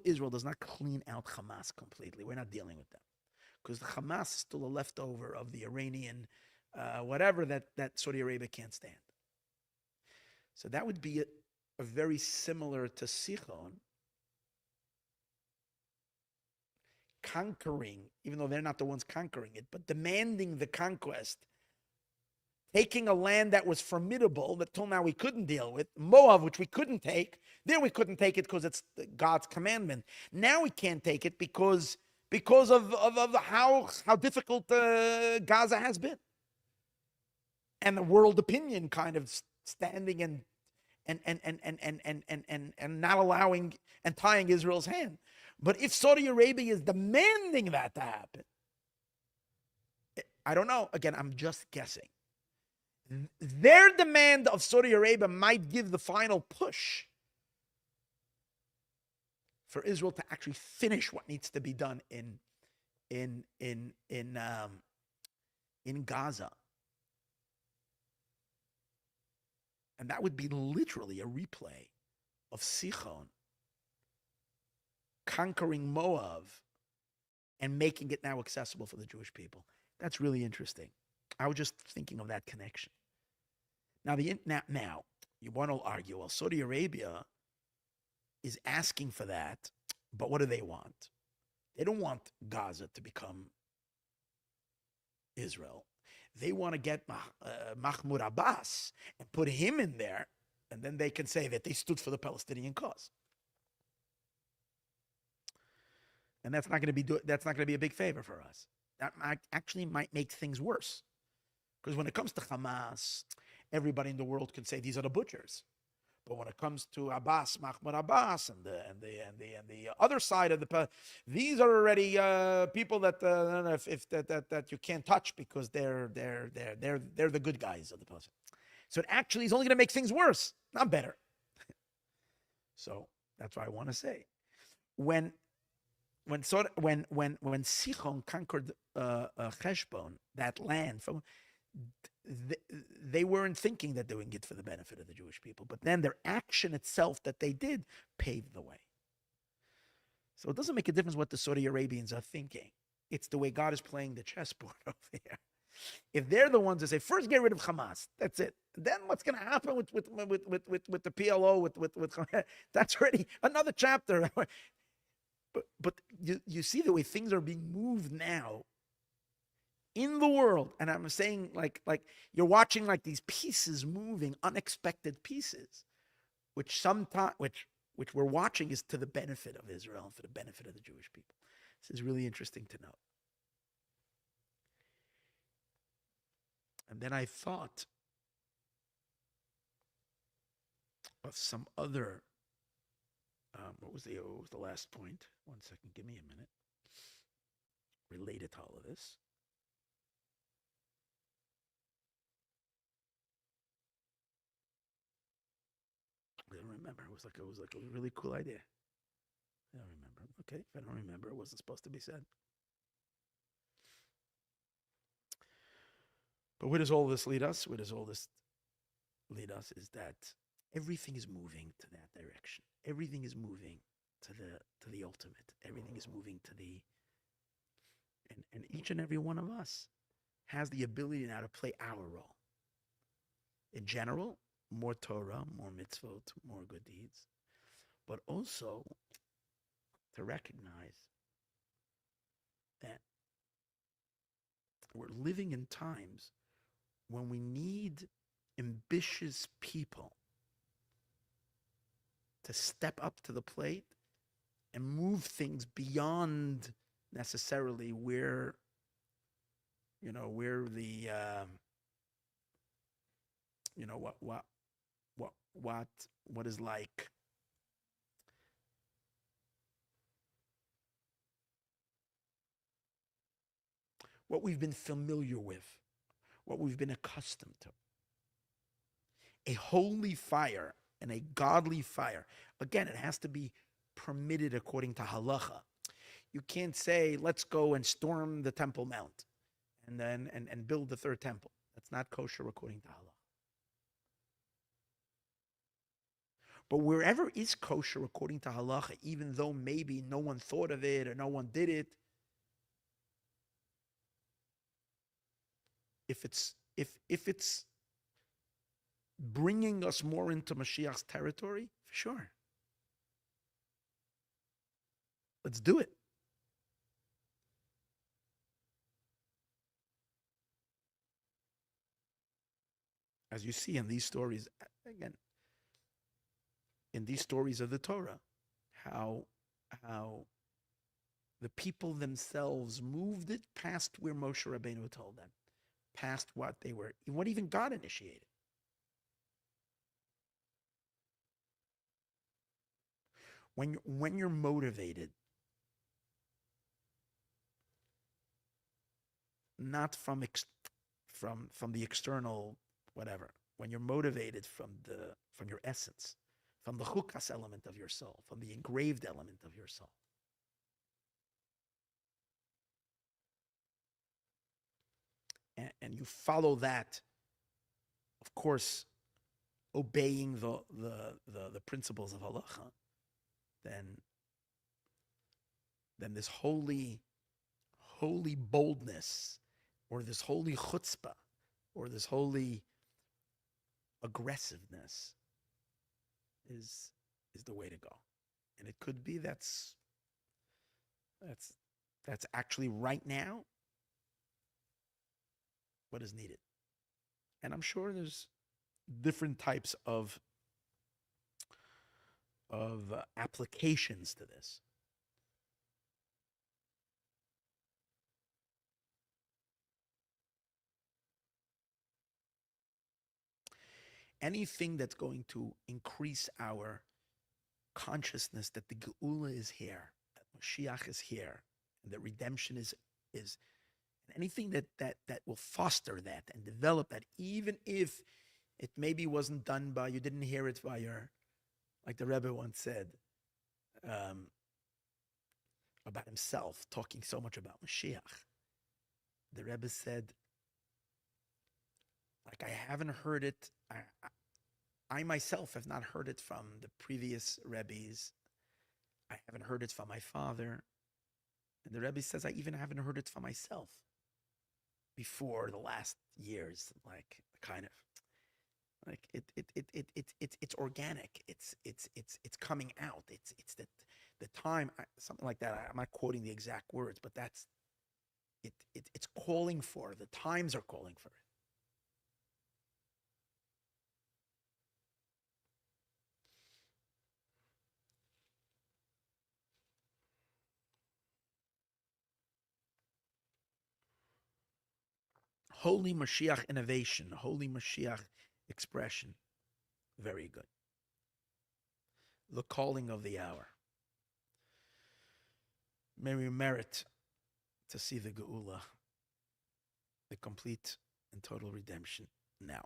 Israel does not clean out Hamas completely, we're not dealing with them. Because the Hamas is still a leftover of the Iranian, whatever that Saudi Arabia can't stand. So that would be a very similar to Sichon, conquering, even though they're not the ones conquering it, but demanding the conquest, taking a land that was formidable, that till now we couldn't deal with, Moab, which we couldn't take. There we couldn't take it because it's God's commandment. Now we can't take it because of how difficult Gaza has been, and the world opinion kind of standing and not allowing and tying Israel's hand. But if Saudi Arabia is demanding that to happen, I don't know. Again, I'm just guessing. Their demand of Saudi Arabia might give the final push for Israel to actually finish what needs to be done in Gaza. And that would be literally a replay of Sichon conquering Moab and making it now accessible for the Jewish people. That's really interesting. I was just thinking of that connection. Now, you want to argue, well, Saudi Arabia is asking for that, but what do they want? They don't want Gaza to become Israel. They want to get Mahmoud Abbas and put him in there, and then they can say that they stood for the Palestinian cause. And that's not going to be a big favor for us. That actually might make things worse. Because when it comes to Hamas, everybody in the world can say these are the butchers. But when it comes to Mahmoud Abbas, and the other side of these are already people that that you can't touch because they're the good guys of the person. So it actually is only going to make things worse, not better. So that's why I want to say, when Sichon conquered Heshbon, that land from. They weren't thinking that they would get for the benefit of the Jewish people, but then their action itself that they did paved the way. So it doesn't make a difference what the Saudi Arabians are thinking. It's the way God is playing the chessboard over here. If they're the ones that say, first get rid of Hamas, that's it. Then what's going to happen with the PLO, with that's already another chapter. But you see the way things are being moved now in the world, and I'm saying like you're watching like these pieces moving, unexpected pieces, which we're watching is to the benefit of Israel and for the benefit of the Jewish people. This is really interesting to note. And then I thought of some other. What was the last point? 1 second, give me a minute. Related to all of this. I don't remember. It was like a really cool idea. I don't remember. Okay, if I don't remember, it wasn't supposed to be said. But where does all this lead us? Where does all this lead us is that everything is moving to that direction. Everything is moving to the ultimate. Everything is moving to the and each and every one of us has the ability now to play our role. In general, more Torah, more mitzvot, more good deeds, but also to recognize that we're living in times when we need ambitious people to step up to the plate and move things beyond necessarily where the what is like what we've been familiar with, what we've been accustomed to. A holy fire and a godly fire. Again, it has to be permitted according to halacha. You can't say, let's go and storm the Temple Mount and then and build the third temple. That's not kosher according to halacha. But wherever is kosher according to halacha, even though maybe no one thought of it or no one did it, if it's bringing us more into Mashiach's territory, for sure. Let's do it. As you see in these stories, again, in these stories of the Torah, how the people themselves moved it past where Moshe Rabbeinu told them, past what even God initiated. When you're motivated, not from the external whatever, when you're motivated from your essence, from the Chukas element of your soul, from the engraved element of your soul. And you follow that, of course, obeying the principles of halacha, then this holy boldness, or this holy chutzpah, or this holy aggressiveness is the way to go. And it could be that's actually right now what is needed. And I'm sure there's different types of applications to this. Anything that's going to increase our consciousness that the Geula is here, that Mashiach is here, and that redemption is anything that will foster that and develop that, even if it maybe wasn't done by, you didn't hear it by like the Rebbe once said about himself, talking so much about Mashiach. The Rebbe said, like, I haven't heard it, I myself have not heard it from the previous Rebbes. I haven't heard it from my father. And the Rebbe says, I even haven't heard it from myself before the last years. Like, kind of like it's organic. It's coming out. It's the time, something like that. I'm not quoting the exact words, but that's it's calling for. The times are calling for it. Holy Mashiach innovation, holy Mashiach expression. Very good. The calling of the hour. May we merit to see the Geula, the complete and total redemption now.